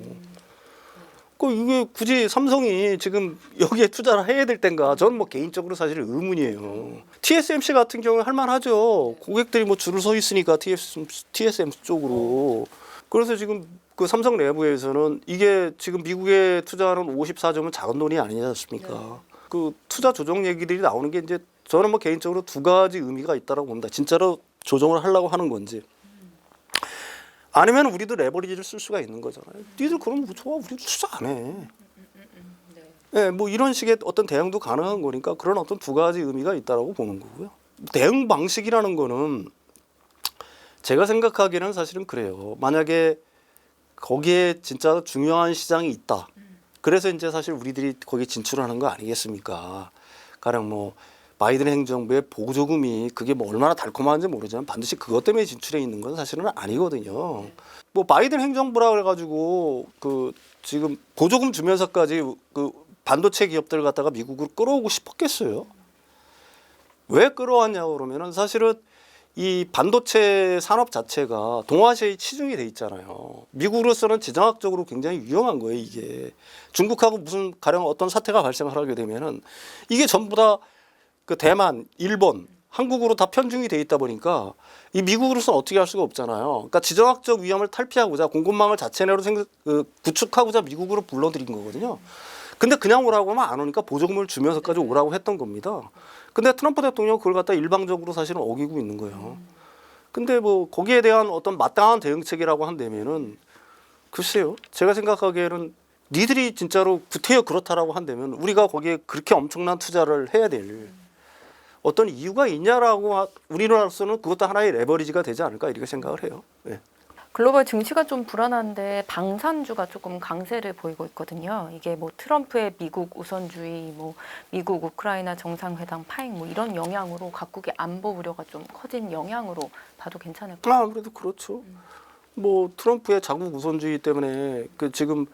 그 이게 굳이 삼성이 지금 여기에 투자를 해야 될 땐가? 저는 뭐 개인적으로 사실 의문이에요. TSMC 같은 경우는 할만하죠. 고객들이 뭐 줄을 서 있으니까 TSMC 쪽으로. 그래서 지금 그 삼성 내부에서는 이게 지금 미국에 투자하는 54조면 작은 돈이 아니지 않습니까? 네. 그 투자 조정 얘기들이 나오는 게 이제 저는 뭐 개인적으로 두 가지 의미가 있다라고 봅니다. 진짜로 조정을 하려고 하는 건지 아니면 우리도 레버리지를 쓸 수가 있는 거잖아요. 니들 그럼 뭐 좋아, 우리 투자 안 해. 네, 뭐 이런 식의 어떤 대응도 가능한 거니까 그런 어떤 두 가지 의미가 있다라고 보는 거고요. 대응 방식이라는 거는 제가 생각하기에는 사실은 그래요. 만약에 거기에 진짜 중요한 시장이 있다. 그래서 이제 사실 우리들이 거기 진출하는 거 아니겠습니까? 가령 뭐 바이든 행정부의 보조금이 그게 뭐 얼마나 달콤한지 모르지만 반드시 그것 때문에 진출해 있는 건 사실은 아니거든요. 뭐 바이든 행정부라 그래가지고 그 지금 보조금 주면서까지 그 반도체 기업들 갖다가 미국으로 끌어오고 싶었겠어요? 왜 끌어왔냐고 그러면은 사실은 이 반도체 산업 자체가 동아시아에 치중이 돼 있잖아요. 미국으로서는 지정학적으로 굉장히 위험한 거예요, 이게. 중국하고 무슨 가령 어떤 사태가 발생하게 되면은 이게 전부 다 그 대만, 일본, 한국으로 다 편중이 돼 있다 보니까 이 미국으로서는 어떻게 할 수가 없잖아요. 그러니까 지정학적 위험을 탈피하고자 공급망을 자체 내로 구축하고자 미국으로 불러들인 거거든요. 근데 그냥 오라고 하면 안 오니까 보조금을 주면서까지 오라고 했던 겁니다. 근데 트럼프 대통령은 그걸 갖다 일방적으로 사실은 어기고 있는 거예요. 근데 뭐 거기에 대한 어떤 마땅한 대응책이라고 한다면은 글쎄요. 제가 생각하기에는 니들이 진짜로 구태여 그렇다라고 한다면 우리가 거기에 그렇게 엄청난 투자를 해야 될 어떤 이유가 있냐라고 우리나라로서는 그것도 하나의 레버리지가 되지 않을까 이렇게 생각을 해요. 네. 글로벌 증시가 좀 불안한데 방산주가 조금 강세를 보이고 있거든요. 이게 뭐 트럼프의 미국 우선주의, 뭐 미국 우크라이나 정상회담 파행 뭐 이런 영향으로 각국의 안보 우려가 좀 커진 영향으로 봐도 괜찮을까요? 아무래도 그렇죠. 뭐 트럼프의 자국 우선주의 때문에 그 지금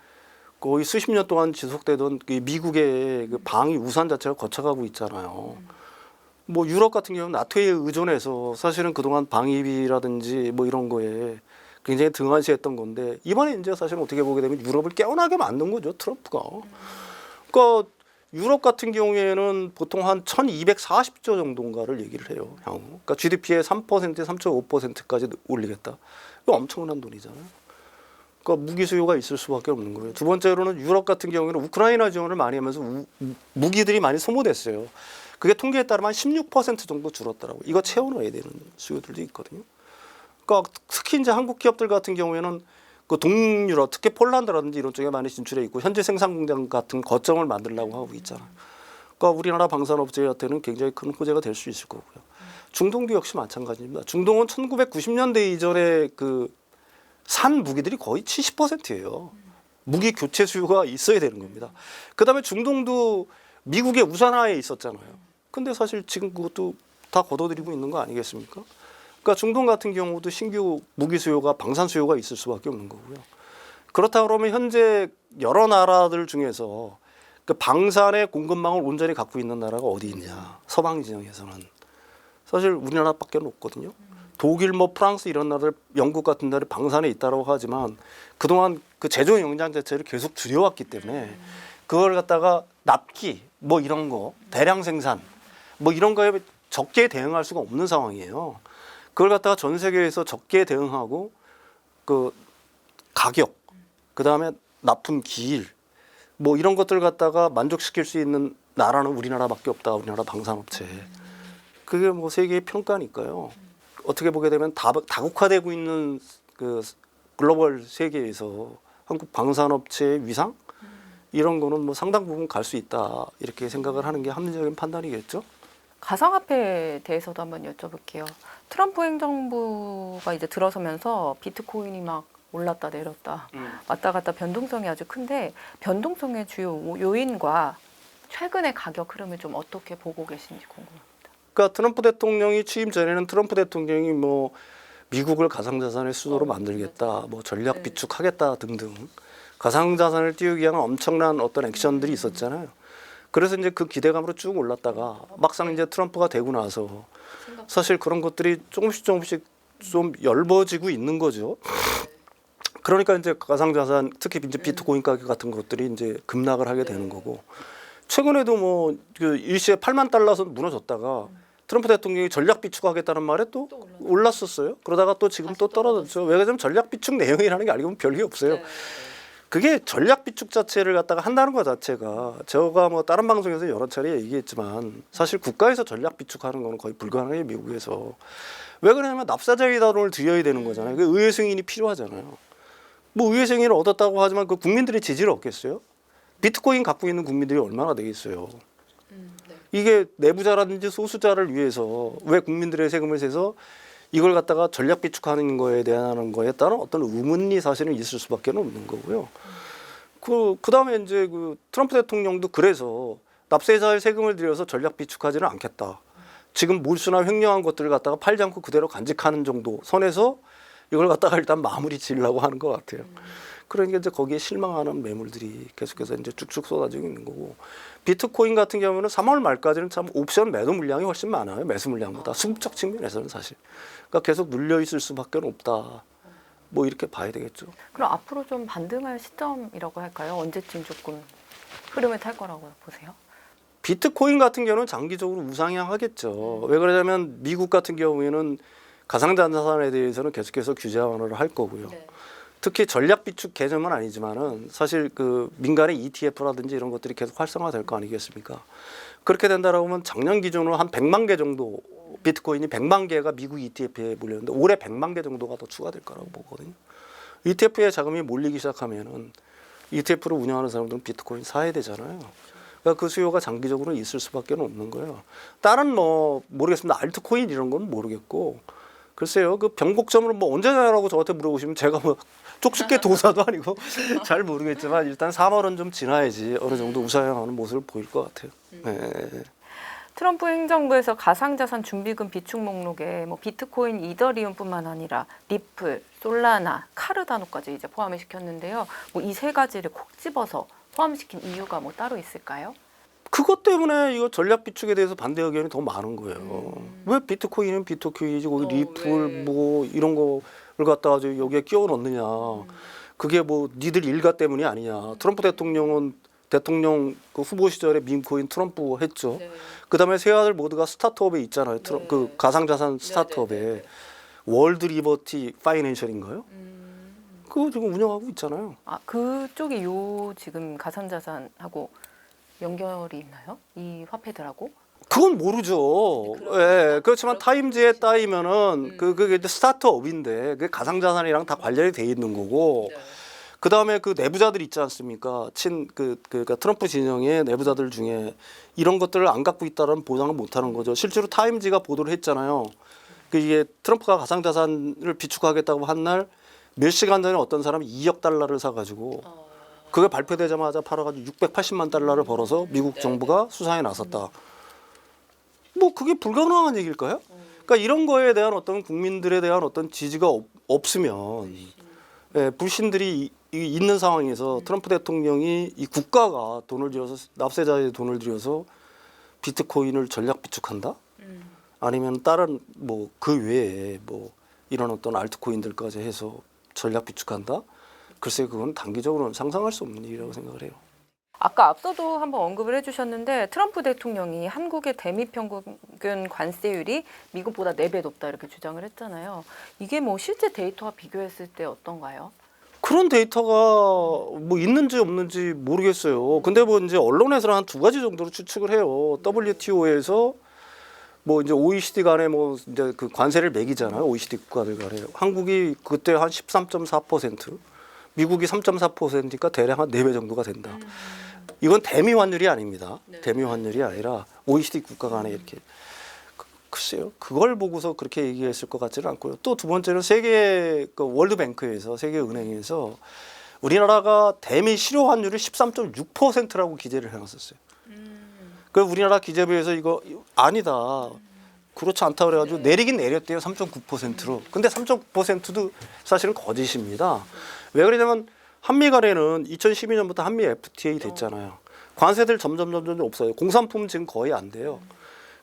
거의 수십 년 동안 지속되던 그 미국의 그 방위 우산 자체가 거쳐가고 있잖아요. 뭐 유럽 같은 경우는 나토에 의존해서 사실은 그동안 방위비라든지 뭐 이런 거에 굉장히 등한시했던 건데 이번에 이제 사실은 어떻게 보게 되면 유럽을 깨어나게 만든 거죠, 트럼프가. 그러니까 유럽 같은 경우에는 보통 한 1240조 정도인가를 얘기를 해요, 향후. 그러니까 GDP의 3%, 3.5%까지 올리겠다. 이거 엄청난 돈이잖아요. 그러니까 무기 수요가 있을 수밖에 없는 거예요. 두 번째로는 유럽 같은 경우에는 우크라이나 지원을 많이 하면서 무기들이 많이 소모됐어요. 그게 통계에 따르면 한 16% 정도 줄었더라고요. 이거 채워넣어야 되는 수요들도 있거든요. 그러니까 특히 이제 한국 기업들 같은 경우에는 그 동유럽, 특히 폴란드라든지 이런 쪽에 많이 진출해 있고 현재 생산 공장 같은 거점을 만들려고 하고 있잖아요. 그러니까 우리나라 방산업체한테는 굉장히 큰 호재가 될 수 있을 거고요. 중동도 역시 마찬가지입니다. 중동은 1990년대 이전에 그 산 무기들이 거의 70%예요. 무기 교체 수요가 있어야 되는 겁니다. 그다음에 중동도 미국의 우산하에 있었잖아요. 근데 사실 지금 그것도 다 걷어들이고 있는 거 아니겠습니까? 그러니까 중동 같은 경우도 신규 무기 수요가 방산 수요가 있을 수밖에 없는 거고요. 그렇다 그러면 현재 여러 나라들 중에서 그 방산의 공급망을 온전히 갖고 있는 나라가 어디 있냐? 서방 지형에서는 사실 우리나라밖에 없거든요. 독일, 뭐 프랑스 이런 나라들, 영국 같은 나라들 방산에 있다라고 하지만 그동안 그 제조 역량 자체를 계속 줄여왔기 때문에 그걸 갖다가 납기 뭐 이런 거 대량 생산 뭐 이런 거에 적게 대응할 수가 없는 상황이에요. 그걸 갖다가 전 세계에서 적게 대응하고 그 가격 그다음에 납품 기일 뭐 이런 것들 갖다가 만족시킬 수 있는 나라는 우리나라밖에 없다. 우리나라 방산업체. 그게 뭐 세계의 평가니까요. 어떻게 보게 되면 다국화되고 있는 그 글로벌 세계에서 한국 방산업체의 위상 이런 거는 뭐 상당 부분 갈 수 있다 이렇게 생각을 하는 게 합리적인 판단이겠죠. 가상화폐에 대해서도 한번 여쭤볼게요. 트럼프 행정부가 이제 들어서면서 비트코인이 막 올랐다 내렸다 왔다 갔다 변동성이 아주 큰데 변동성의 주요 요인과 최근의 가격 흐름을 좀 어떻게 보고 계신지 궁금합니다. 그러니까 트럼프 대통령이 취임 전에는 트럼프 대통령이 뭐 미국을 가상자산의 수도로 만들겠다, 뭐 전략 비축하겠다 등등 가상자산을 띄우기 위한 엄청난 어떤 액션들이 있었잖아요. 그래서 이제 그 기대감으로 쭉 올랐다가 막상 이제 트럼프가 되고 나서 사실 그런 것들이 조금씩 좀 엷어지고 있는 거죠. 그러니까 이제 가상자산 특히 이제 비트코인 가격 같은 것들이 이제 급락을 하게 되는 거고 최근에도 뭐 그 일시에 $80,000선 무너졌다가 트럼프 대통령이 전략 비축하겠다는 말에 또 올랐었어요. 그러다가 또 지금 또 떨어졌죠. 왜 그러냐면 전략 비축 내용이라는 게 알고 보면 별게 없어요. 그게 전략 비축 자체를 갖다가 한다는 것 자체가 제가 뭐 다른 방송에서 여러 차례 얘기했지만 사실 국가에서 전략 비축하는 거는 거의 불가능해요. 미국에서. 왜 그러냐면 납세자의 돈을 들여야 되는 거잖아요. 그 의회 승인이 필요하잖아요. 뭐 의회 승인을 얻었다고 하지만 그 국민들의 지지를 얻겠어요? 비트코인 갖고 있는 국민들이 얼마나 되겠어요? 이게 내부자라든지 소수자를 위해서 왜 국민들의 세금을 세서 이걸 갖다가 전략 비축하는 거에 대한 거에 따른 어떤 의문이 사실은 있을 수밖에 없는 거고요. 그다음에 이제 그 트럼프 대통령도 그래서 납세자의 세금을 들여서 전략 비축하지는 않겠다. 지금 몰수나 횡령한 것들을 갖다가 팔지 않고 그대로 간직하는 정도 선에서 이걸 갖다가 일단 마무리 지으려고 하는 것 같아요. 그러니까 이제 거기에 실망하는 매물들이 계속해서 이제 쭉쭉 쏟아지고 있는 거고, 비트코인 같은 경우는 3월 말까지는 참 옵션 매도 물량이 훨씬 많아요. 매수 물량보다 수급적 측면에서는 사실. 그러니까 계속 눌려 있을 수밖에 없다. 뭐 이렇게 봐야 되겠죠. 그럼 앞으로 좀 반등할 시점이라고 할까요? 언제쯤 조금 흐름을 탈 거라고 보세요? 비트코인 같은 경우는 장기적으로 우상향하겠죠. 왜 그러냐면 미국 같은 경우에는 가상자산에 대해서는 계속해서 규제 완화를 할 거고요. 특히 전략 비축 개념은 아니지만은 사실 그 민간의 ETF라든지 이런 것들이 계속 활성화될 거 아니겠습니까? 그렇게 된다라고 하면 작년 기준으로 한 100만 개 정도 비트코인이 100만 개가 미국 ETF에 몰렸는데 올해 100만 개 정도가 더 추가될 거라고 보거든요. ETF에 자금이 몰리기 시작하면은 ETF를 운영하는 사람들은 비트코인 사야 되잖아요. 그러니까 그 수요가 장기적으로 있을 수밖에 없는 거예요. 다른 뭐 모르겠습니다. 알트코인 이런 건 모르겠고, 글쎄요. 그 변곡점을 뭐 언제냐라고 저한테 물어보시면 제가 뭐 쪽집게 도사도 아니고 잘 모르겠지만 일단 3월은 좀 지나야지 어느 정도 우상향하는 모습을 보일 것 같아요. 네. 트럼프 행정부에서 가상자산 준비금 비축 목록에 뭐 비트코인, 이더리움뿐만 아니라 리플, 솔라나, 카르다노까지 이제 포함을 시켰는데요. 뭐 이 세 가지를 콕 집어서 포함시킨 이유가 뭐 따로 있을까요? 그것 때문에 이거 전략 비축에 대해서 반대 의견이 더 많은 거예요. 왜 비트코인은 비트코인이지 거기 리플 뭐 이런 거를 갖다가 여기에 끼워 넣느냐. 그게 뭐 니들 일가 때문이 아니냐. 트럼프 대통령은 대통령 그 후보 시절에 밈코인 트럼프 했죠. 그다음에 세 아들 모두가 스타트업에 있잖아요. 그 가상자산 스타트업에 월드 리버티 파이낸셜인가요? 그거 지금 운영하고 있잖아요. 아, 그쪽이 요 지금 가상자산하고 연결이 있나요? 이 화폐들하고? 그건 모르죠. 예, 그렇지만 타임즈에 따이면은 그게 이제 스타트업인데 그 가상자산이랑 다 관련이 돼 있는 거고. 그 다음에 그 내부자들 있지 않습니까? 그러니까 트럼프 진영의 내부자들 중에 이런 것들을 안 갖고 있다는 보장을 못 하는 거죠. 실제로 타임즈가 보도를 했잖아요. 그 이게 트럼프가 가상자산을 비축하겠다고 한 날 몇 시간 전에 어떤 사람이 2억 달러를 사가지고 그게 발표되자마자 팔아가지고 680만 달러를 벌어서 미국 정부가 수사에 나섰다. 뭐 그게 불가능한 얘기일까요? 그러니까 이런 거에 대한 어떤 국민들에 대한 어떤 지지가 없으면 예, 불신들이 있는 상황에서 트럼프 대통령이 이 국가가 돈을 들여서 납세자의 돈을 들여서 비트코인을 전략 비축한다? 아니면 다른 뭐 그 외에 뭐 이런 어떤 알트코인들까지 해서 전략 비축한다? 글쎄 그건 단기적으로는 상상할 수 없는 일이라고 생각을 해요. 아까 앞서도 한번 언급을 해주셨는데 트럼프 대통령이 한국의 대미평균 관세율이 미국보다 4배 높다 이렇게 주장을 했잖아요. 이게 뭐 실제 데이터와 비교했을 때 어떤가요? 그런 데이터가 뭐 있는지 없는지 모르겠어요. 근데 뭐 이제 언론에서는 한 2가지 정도로 추측을 해요. WTO에서 뭐 이제 OECD 간에 뭐 이제 그 관세를 매기잖아요. OECD 국가들 간에. 한국이 그때 한 13.4%, 미국이 3.4%니까 대략 한 4배 정도가 된다. 이건 대미 환율이 아닙니다. 대미 환율이 아니라 OECD 국가 간에 이렇게. 글쎄요. 그걸 보고서 그렇게 얘기했을 것 같지는 않고요. 또 두 번째는 세계 그 월드뱅크에서 세계은행에서 우리나라가 대미 실효 환율을 13.6%라고 기재를 해놨었어요. 그 우리나라 기재부에서 이거 아니다. 그렇지 않다 그래가지고 내리긴 내렸대요. 3.9%로. 근데 3.9%도 사실은 거짓입니다. 왜 그러냐면 한미 간에는 2012년부터 한미 FTA 됐잖아요. 관세들 점점 없어요. 공산품 지금 거의 안 돼요.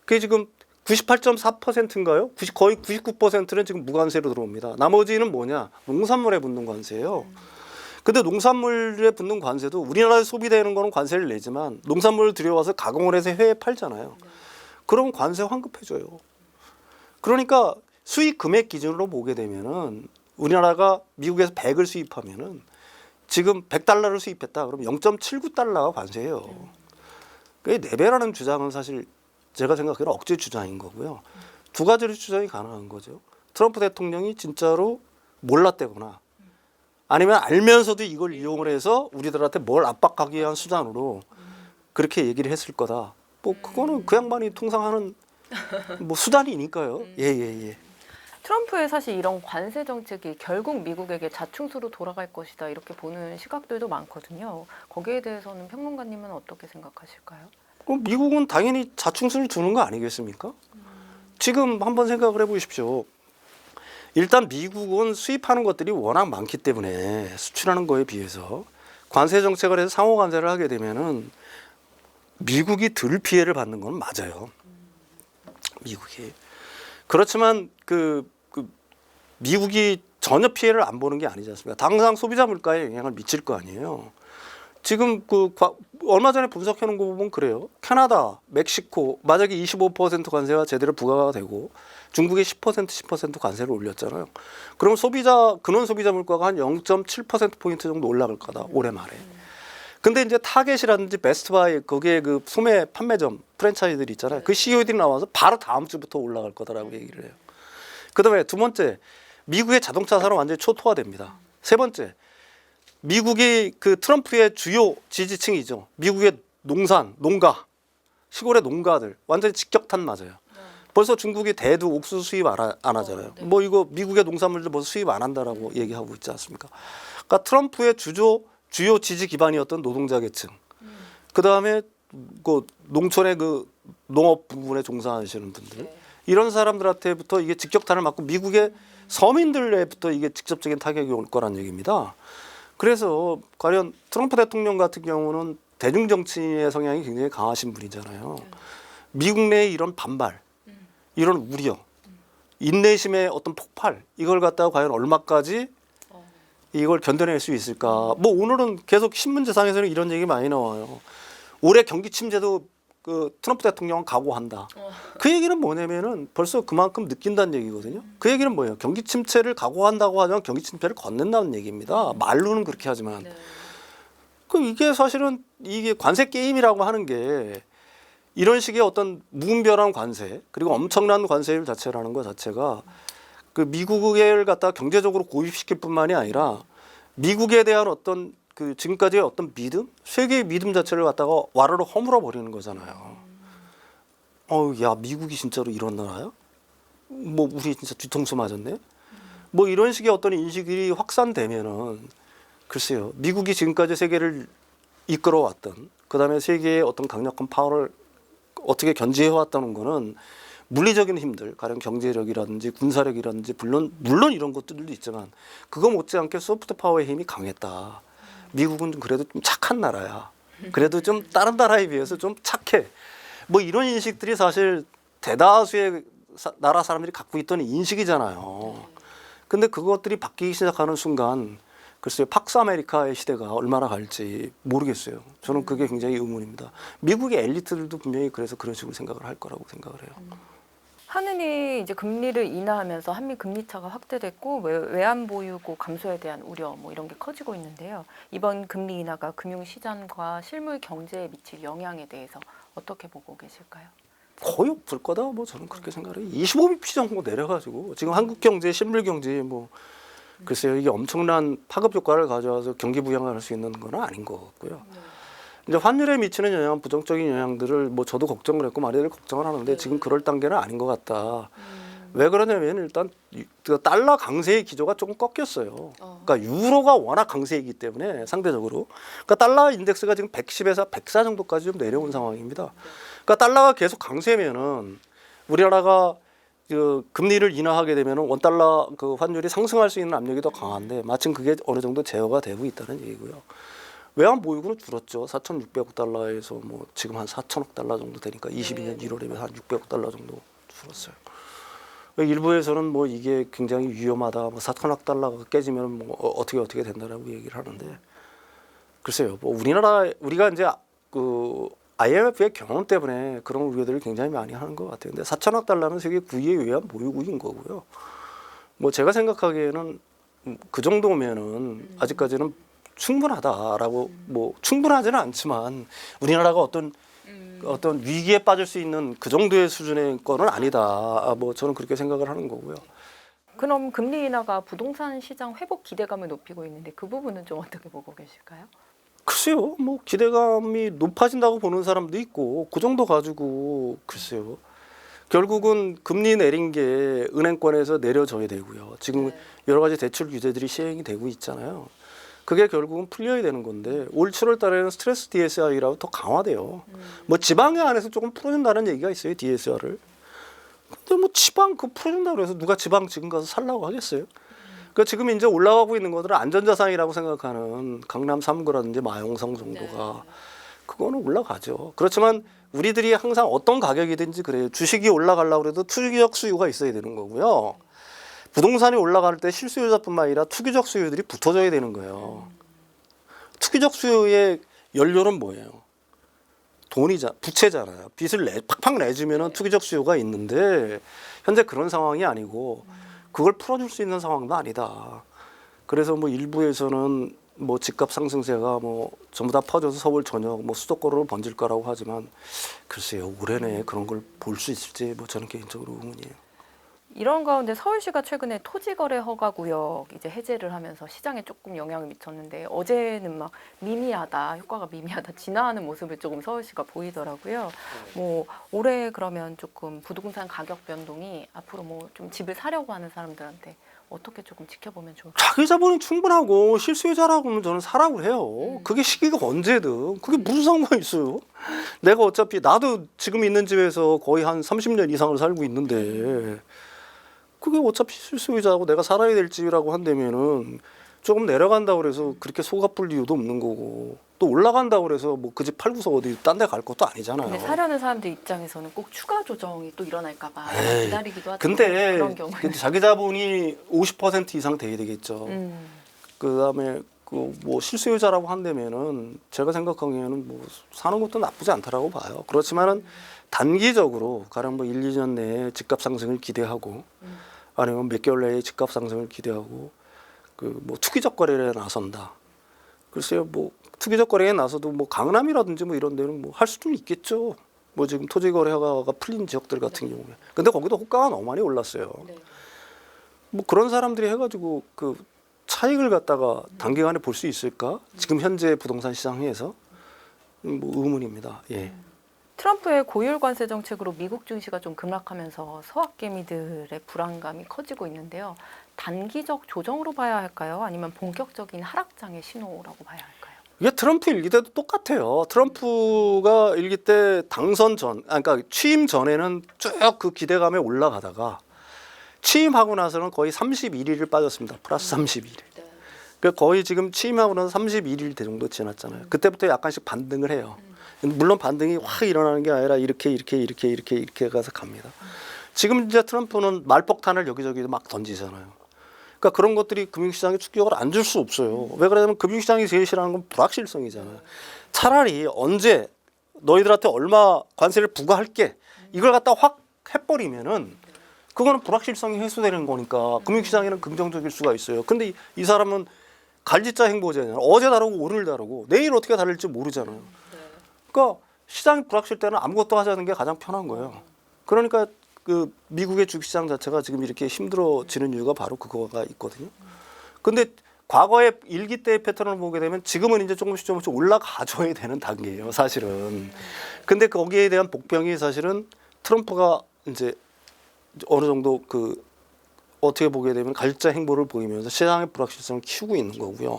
그게 지금 98.4%인가요? 거의 99%는 지금 무관세로 들어옵니다. 나머지는 뭐냐? 농산물에 붙는 관세예요. 근데 농산물에 붙는 관세도 우리나라에 소비되는 거는 관세를 내지만 농산물을 들여와서 가공을 해서 해외에 팔잖아요. 그럼 관세 환급해줘요. 그러니까 수입 금액 기준으로 보게 되면은 우리나라가 미국에서 100을 수입하면은 지금 100달러를 수입했다. 그럼 0.79달러가 관세예요. 그 4배라는 주장은 사실 제가 생각하기에는 억지 주장인 거고요. 두 가지로 주장이 가능한 거죠. 트럼프 대통령이 진짜로 몰랐다거나 아니면 알면서도 이걸 이용을 해서 우리들한테 뭘 압박하기 위한 수단으로 그렇게 얘기를 했을 거다. 뭐 그거는 그 양반이 통상 하는 뭐 수단이니까요. 예. 트럼프의 사실 이런 관세 정책이 결국 미국에게 자충수로 돌아갈 것이다 이렇게 보는 시각들도 많거든요. 거기에 대해서는 평론가님은 어떻게 생각하실까요? 그럼 미국은 당연히 자충수를 두는 거 아니겠습니까? 지금 한번 생각을 해보십시오. 일단 미국은 수입하는 것들이 워낙 많기 때문에 수출하는 거에 비해서 관세 정책을 해서 상호 관세를 하게 되면은 미국이 덜 피해를 받는 건 맞아요. 미국이. 그렇지만 미국이 전혀 피해를 안 보는 게 아니지 않습니까? 당장 소비자 물가에 영향을 미칠 거 아니에요. 지금 얼마 전에 분석해 놓은 거 보면 그래요. 캐나다, 멕시코 만약에 25% 관세가 제대로 부과가 되고 중국이 10% 관세를 올렸잖아요. 그럼 근원 소비자 물가가 한 0.7% 포인트 정도 올라갈 거다 올해 말에. 근데 이제 타겟이라든지 베스트바이 거기에 그 소매 판매점 프랜차이즈들이 있잖아요. 그 CEO들이 나와서 바로 다음 주부터 올라갈 거다라고 얘기를 해요. 그다음에 두 번째, 미국의 자동차 산업 완전히 초토화됩니다. 세 번째, 미국이 그 트럼프의 주요 지지층이죠. 미국의 농가, 시골의 농가들 완전히 직격탄 맞아요. 벌써 중국이 대두 옥수수 수입 안 하잖아요. 네. 뭐 이거 미국의 농산물들 벌써 수입 안 한다라고 얘기하고 있지 않습니까? 그러니까 트럼프의 주요 지지 기반이었던 노동자 계층, 그 다음에 그 농촌의 그 농업 부분에 종사하시는 분들, 네. 이런 사람들한테부터 이게 직격탄을 맞고 미국의 서민들에부터 이게 직접적인 타격이 올 거란 얘기입니다. 그래서 과연 트럼프 대통령 같은 경우는 대중 정치의 성향이 굉장히 강하신 분이잖아요. 미국 내의 이런 반발, 이런 우려, 인내심의 어떤 폭발, 이걸 갖다가 과연 얼마까지 이걸 견뎌낼 수 있을까? 뭐 오늘은 계속 신문지상에서는 이런 얘기 많이 나와요. 올해 경기 침체도 그 트럼프 대통령은 각오한다. 그 얘기는 뭐냐면은 벌써 그만큼 느낀다는 얘기거든요. 그 얘기는 뭐예요? 경기 침체를 각오한다고 하면 경기 침체를 건넨다는 얘기입니다. 말로는 그렇게 하지만. 네. 그럼 이게 사실은 이게 관세 게임이라고 하는 게 이런 식의 어떤 무분별한 관세 그리고 엄청난 관세율 자체라는 것 자체가 그 미국을 갖다 경제적으로 고립시킬 뿐만이 아니라 미국에 대한 어떤 그 지금까지의 어떤 믿음, 세계의 믿음 자체를 갖다가 와르르 허물어 버리는 거잖아요. 야 미국이 진짜로 이런 나라야? 뭐 우리 진짜 뒤통수 맞았네? 뭐 이런 식의 어떤 인식이 확산되면은 글쎄요, 미국이 지금까지 세계를 이끌어왔던, 그다음에 세계의 어떤 강력한 파워를 어떻게 견제해왔다는 거는 물리적인 힘들, 가령 경제력이라든지 군사력이라든지 물론 이런 것들도 있지만 그거 못지않게 소프트 파워의 힘이 강했다. 미국은 그래도 좀 착한 나라야. 그래도 좀 다른 나라에 비해서 좀 착해. 뭐 이런 인식들이 사실 대다수의 나라 사람들이 갖고 있던 인식이잖아요. 근데 그것들이 바뀌기 시작하는 순간 글쎄요, 팍스 아메리카의 시대가 얼마나 갈지 모르겠어요. 저는 그게 굉장히 의문입니다. 미국의 엘리트들도 분명히 그래서 그런 식으로 생각을 할 거라고 생각을 해요. 한은이 이제 금리를 인하하면서 한미 금리 차가 확대됐고 외환 보유고 감소에 대한 우려 뭐 이런 게 커지고 있는데요. 이번 금리 인하가 금융 시장과 실물 경제에 미칠 영향에 대해서 어떻게 보고 계실까요? 거의 없을 거다. 뭐 저는 그렇게 생각해요. 25bp 정도 내려가지고 지금 한국 경제, 실물 경제 뭐 글쎄요, 이게 엄청난 파급 효과를 가져와서 경기 부양을 할 수 있는 건 아닌 것 같고요. 이제 환율에 미치는 영향, 부정적인 영향들을 뭐 저도 걱정을 했고 많이들 걱정을 하는데 지금 그럴 단계는 아닌 것 같다. 왜 그러냐면 일단 그 달러 강세의 기조가 조금 꺾였어요. 그러니까 유로가 워낙 강세이기 때문에 상대적으로. 그러니까 달러 인덱스가 지금 110에서 104 정도까지 좀 내려온 상황입니다. 그러니까 달러가 계속 강세면은 우리나라가 그 금리를 인하하게 되면은 원달러 그 환율이 상승할 수 있는 압력이 더 강한데 마침 그게 어느 정도 제어가 되고 있다는 얘기고요. 외환 보유고는 줄었죠. 4,600억 달러에서 뭐 지금 한 4천억 달러 정도 되니까 22년 1월이면 한 600억 달러 정도 줄었어요. 일부에서는 뭐 이게 굉장히 위험하다. 뭐 4천억 달러가 깨지면 뭐 어떻게 된다라고 얘기를 하는데 글쎄요. 뭐 우리가 이제 그 IMF의 경험 때문에 그런 우려들을 굉장히 많이 하는 것 같아요. 근데 4천억 달러는 세계 9위에 의한 보유국인 거고요. 뭐 제가 생각하기에는 그 정도면은 아직까지는 충분하다라고 뭐 충분하지는 않지만 우리나라가 어떤 위기에 빠질 수 있는 그 정도의 수준의 거는 아니다. 뭐 저는 그렇게 생각을 하는 거고요. 그럼 금리 인하가 부동산 시장 회복 기대감을 높이고 있는데 그 부분은 좀 어떻게 보고 계실까요? 글쎄요, 뭐 기대감이 높아진다고 보는 사람도 있고 그 정도 가지고 글쎄요. 결국은 금리 내린 게 은행권에서 내려져야 되고요. 지금 여러 가지 대출 규제들이 시행이 되고 있잖아요. 그게 결국은 풀려야 되는 건데 올 7월 달에는 스트레스 DSR이라고 더 강화돼요. 뭐 지방에 안에서 조금 풀어준다는 얘기가 있어요, DSR을. 근데 뭐 지방 그 풀어준다고 해서 누가 지방 지금 가서 살라고 하겠어요? 그러니까 지금 이제 올라가고 있는 것들은 안전자산이라고 생각하는 강남 3구라든지 마용성 정도가 그거는 올라가죠. 그렇지만 우리들이 항상 어떤 가격이든지 그래요. 주식이 올라가려고 해도 투기적 수요가 있어야 되는 거고요. 부동산이 올라갈 때 실수요자뿐만 아니라 투기적 수요들이 붙어져야 되는 거예요. 투기적 수요의 연료는 뭐예요? 부채잖아요. 빚을 팍팍 내주면 투기적 수요가 있는데 현재 그런 상황이 아니고 그걸 풀어줄 수 있는 상황도 아니다. 그래서 뭐 일부에서는 뭐 집값 상승세가 뭐 전부 다 퍼져서 서울 전역 뭐 수도권으로 번질 거라고 하지만 글쎄요 올해 내에 그런 걸 볼 수 있을지 뭐 저는 개인적으로 의문이에요. 이런 가운데 서울시가 최근에 토지거래 허가구역 이제 해제를 하면서 시장에 조금 영향을 미쳤는데 어제는 막 미미하다, 효과가 미미하다 진화하는 모습을 조금 서울시가 보이더라고요. 뭐 올해 그러면 조금 부동산 가격 변동이 앞으로 뭐 좀 집을 사려고 하는 사람들한테 어떻게 조금 지켜보면 좋을까요? 자기 자본이 충분하고 실수요자라고는 저는 사라고 해요. 그게 시기가 언제든 그게 무슨 상관이 있어요. 내가 어차피 나도 지금 있는 집에서 거의 한 30년 이상을 살고 있는데 그게 어차피 실수요자하고 내가 살아야 될 집이라고 한다면은 조금 내려간다고 그래서 그렇게 속 아플 이유도 없는 거고 또 올라간다고 그래서 뭐 그 집 팔고서 어디 딴 데 갈 것도 아니잖아요. 근데 사려는 사람들 입장에서는 꼭 추가 조정이 또 일어날까 봐 기다리기도 하죠. 근데 그런 경우에. 자기 자본이 50% 이상 돼야 되겠죠. 그다음에 그 뭐 실수요자라고 한다면은 제가 생각하기에는 뭐 사는 것도 나쁘지 않다라고 봐요. 그렇지만은 단기적으로 가령 뭐 1, 2년 내에 집값 상승을 기대하고 아니면 몇 개월 내에 집값 상승을 기대하고 그 뭐 투기적 거래에 나선다. 글쎄요, 뭐 투기적 거래에 나서도 뭐 강남이라든지 뭐 이런 데는 뭐 할 수도 있겠죠. 뭐 지금 토지 거래가 풀린 지역들 같은 경우에. 근데 거기도 호가가 너무 많이 올랐어요. 뭐 그런 사람들이 해가지고 그 차익을 갖다가 단기간에 볼 수 있을까? 지금 현재 부동산 시장에서 뭐 의문입니다. 예. 트럼프의 고율 관세 정책으로 미국 증시가 좀 급락하면서 서학개미들의 불안감이 커지고 있는데요. 단기적 조정으로 봐야 할까요? 아니면 본격적인 하락장의 신호라고 봐야 할까요? 이게 트럼프 일기 때도 똑같아요. 트럼프가 일기 때 당선 전, 그러니까 취임 전에는 쭉 그 기대감에 올라가다가 취임하고 나서는 거의 31일을 빠졌습니다. 플러스 31일. 그러니까 거의 지금 취임하고 나서 31일 정도 지났잖아요. 그때부터 약간씩 반등을 해요. 물론 반등이 확 일어나는 게 아니라 이렇게 가서 갑니다. 지금 이제 트럼프는 말폭탄을 여기저기 막 던지잖아요. 그러니까 그런 것들이 금융시장에 충격을 안 줄 수 없어요. 왜 그러냐면 금융시장이 제일 싫어하는 건 불확실성이잖아요. 차라리 언제 너희들한테 얼마 관세를 부과할게 이걸 갖다 확 해버리면은 그거는 불확실성이 해소되는 거니까 금융시장에는 긍정적일 수가 있어요. 근데 이 사람은 갈짓자 행보잖아요. 어제 다르고 오늘 다르고 내일 어떻게 다를지 모르잖아요. 그러니까 시장이 불확실 때는 아무것도 하지 않는 게 가장 편한 거예요. 그러니까 그 미국의 주식시장 자체가 지금 이렇게 힘들어지는 이유가 바로 그거가 있거든요. 근데 과거의 일기 때의 패턴을 보게 되면 지금은 이제 조금씩 올라가줘야 되는 단계예요, 사실은. 근데 거기에 대한 복병이 사실은 트럼프가 이제 어느 정도 그 어떻게 보게 되면 갈짓자 행보를 보이면서 시장의 불확실성을 키우고 있는 거고요.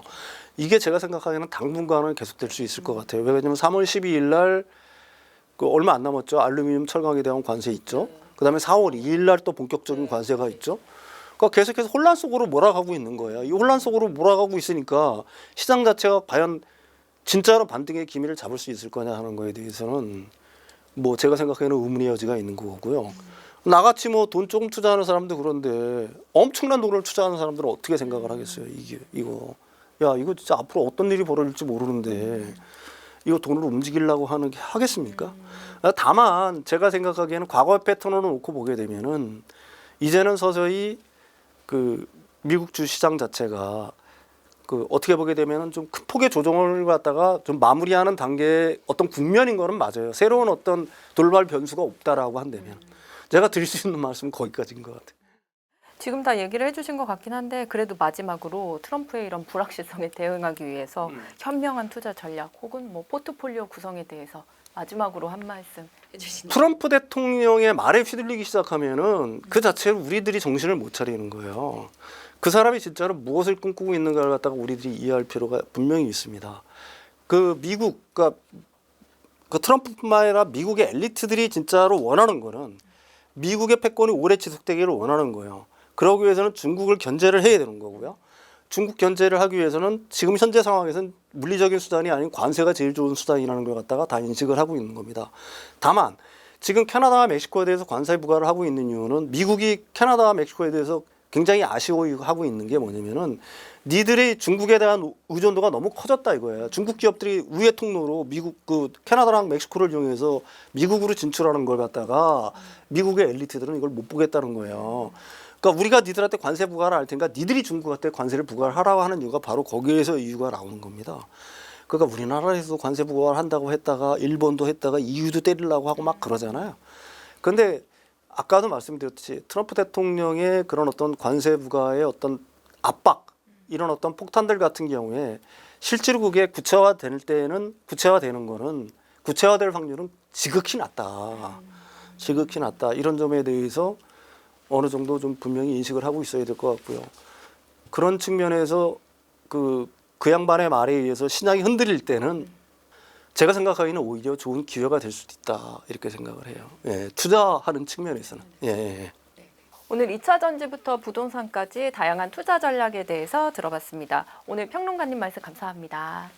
이게 제가 생각하기에는 당분간은 계속될 수 있을 것 같아요. 왜냐하면 3월 12일 날 그 얼마 안 남았죠. 알루미늄 철강에 대한 관세 있죠. 그다음에 4월 2일 날 또 본격적인 관세가 있죠. 그러니까 계속해서 혼란 속으로 몰아가고 있는 거예요. 이 혼란 속으로 몰아가고 있으니까 시장 자체가 과연 진짜로 반등의 기미를 잡을 수 있을 거냐 하는 거에 대해서는 뭐 제가 생각하기에는 의문의 여지가 있는 거고요. 나같이 뭐 돈 조금 투자하는 사람도 그런데 엄청난 돈을 투자하는 사람들은 어떻게 생각을 하겠어요. 이거 야 이거 진짜 앞으로 어떤 일이 벌어질지 모르는데 이거 돈으로 움직이려고 하는 게 하겠습니까? 다만 제가 생각하기에는 과거의 패턴으로 놓고 보게 되면은 이제는 서서히 그 미국 주시장 자체가 그 어떻게 보게 되면은 좀 큰 폭의 조정을 갖다가 좀 마무리하는 단계의 어떤 국면인 거는 맞아요. 새로운 어떤 돌발 변수가 없다라고 한다면 제가 드릴 수 있는 말씀은 거기까지인 것 같아요. 지금 다 얘기를 해주신 것 같긴 한데 그래도 마지막으로 트럼프의 이런 불확실성에 대응하기 위해서 현명한 투자 전략 혹은 뭐 포트폴리오 구성에 대해서 마지막으로 한 말씀 해주신다면. 트럼프 대통령의 말에 휘둘리기 시작하면은 그 자체로 우리들이 정신을 못 차리는 거예요. 그 사람이 진짜로 무엇을 꿈꾸고 있는가를 갖다가 우리들이 이해할 필요가 분명히 있습니다. 그 미국, 그러니까 그 트럼프뿐만 아니라 미국의 엘리트들이 진짜로 원하는 거는 미국의 패권이 오래 지속되기를 원하는 거예요. 그러기 위해서는 중국을 견제를 해야 되는 거고요. 중국 견제를 하기 위해서는 지금 현재 상황에서는 물리적인 수단이 아닌 관세가 제일 좋은 수단이라는 걸 갖다가 다 인식을 하고 있는 겁니다. 다만 지금 캐나다와 멕시코에 대해서 관세 부과를 하고 있는 이유는 미국이 캐나다와 멕시코에 대해서 굉장히 아쉬워하고 있는 게 뭐냐면은 니들이 중국에 대한 의존도가 너무 커졌다 이거예요. 중국 기업들이 우회 통로로 미국 그 캐나다랑 멕시코를 이용해서 미국으로 진출하는 걸 갖다가 미국의 엘리트들은 이걸 못 보겠다는 거예요. 그러니까 우리가 니들한테 관세 부과를 할 테니까 니들이 중국한테 관세를 부과를 하라고 하는 이유가 바로 거기에서 이유가 나오는 겁니다. 그러니까 우리나라에서도 관세 부과를 한다고 했다가 일본도 했다가 EU도 때리려고 하고 막 그러잖아요. 그런데 아까도 말씀드렸듯이 트럼프 대통령의 그런 어떤 관세 부과의 어떤 압박 이런 어떤 폭탄들 같은 경우에 실제로 그게 구체화될 때는 구체화되는 거는 구체화될 확률은 지극히 낮다. 지극히 낮다. 이런 점에 대해서 어느 정도 좀 분명히 인식을 하고 있어야 될 것 같고요. 그런 측면에서 그 양반의 말에 의해서 신앙이 흔들릴 때는 제가 생각하기에는 오히려 좋은 기회가 될 수도 있다 이렇게 생각을 해요. 예, 투자하는 측면에서는. 예. 오늘 2차 전지부터 부동산까지 다양한 투자 전략에 대해서 들어봤습니다. 오늘 평론가님 말씀 감사합니다.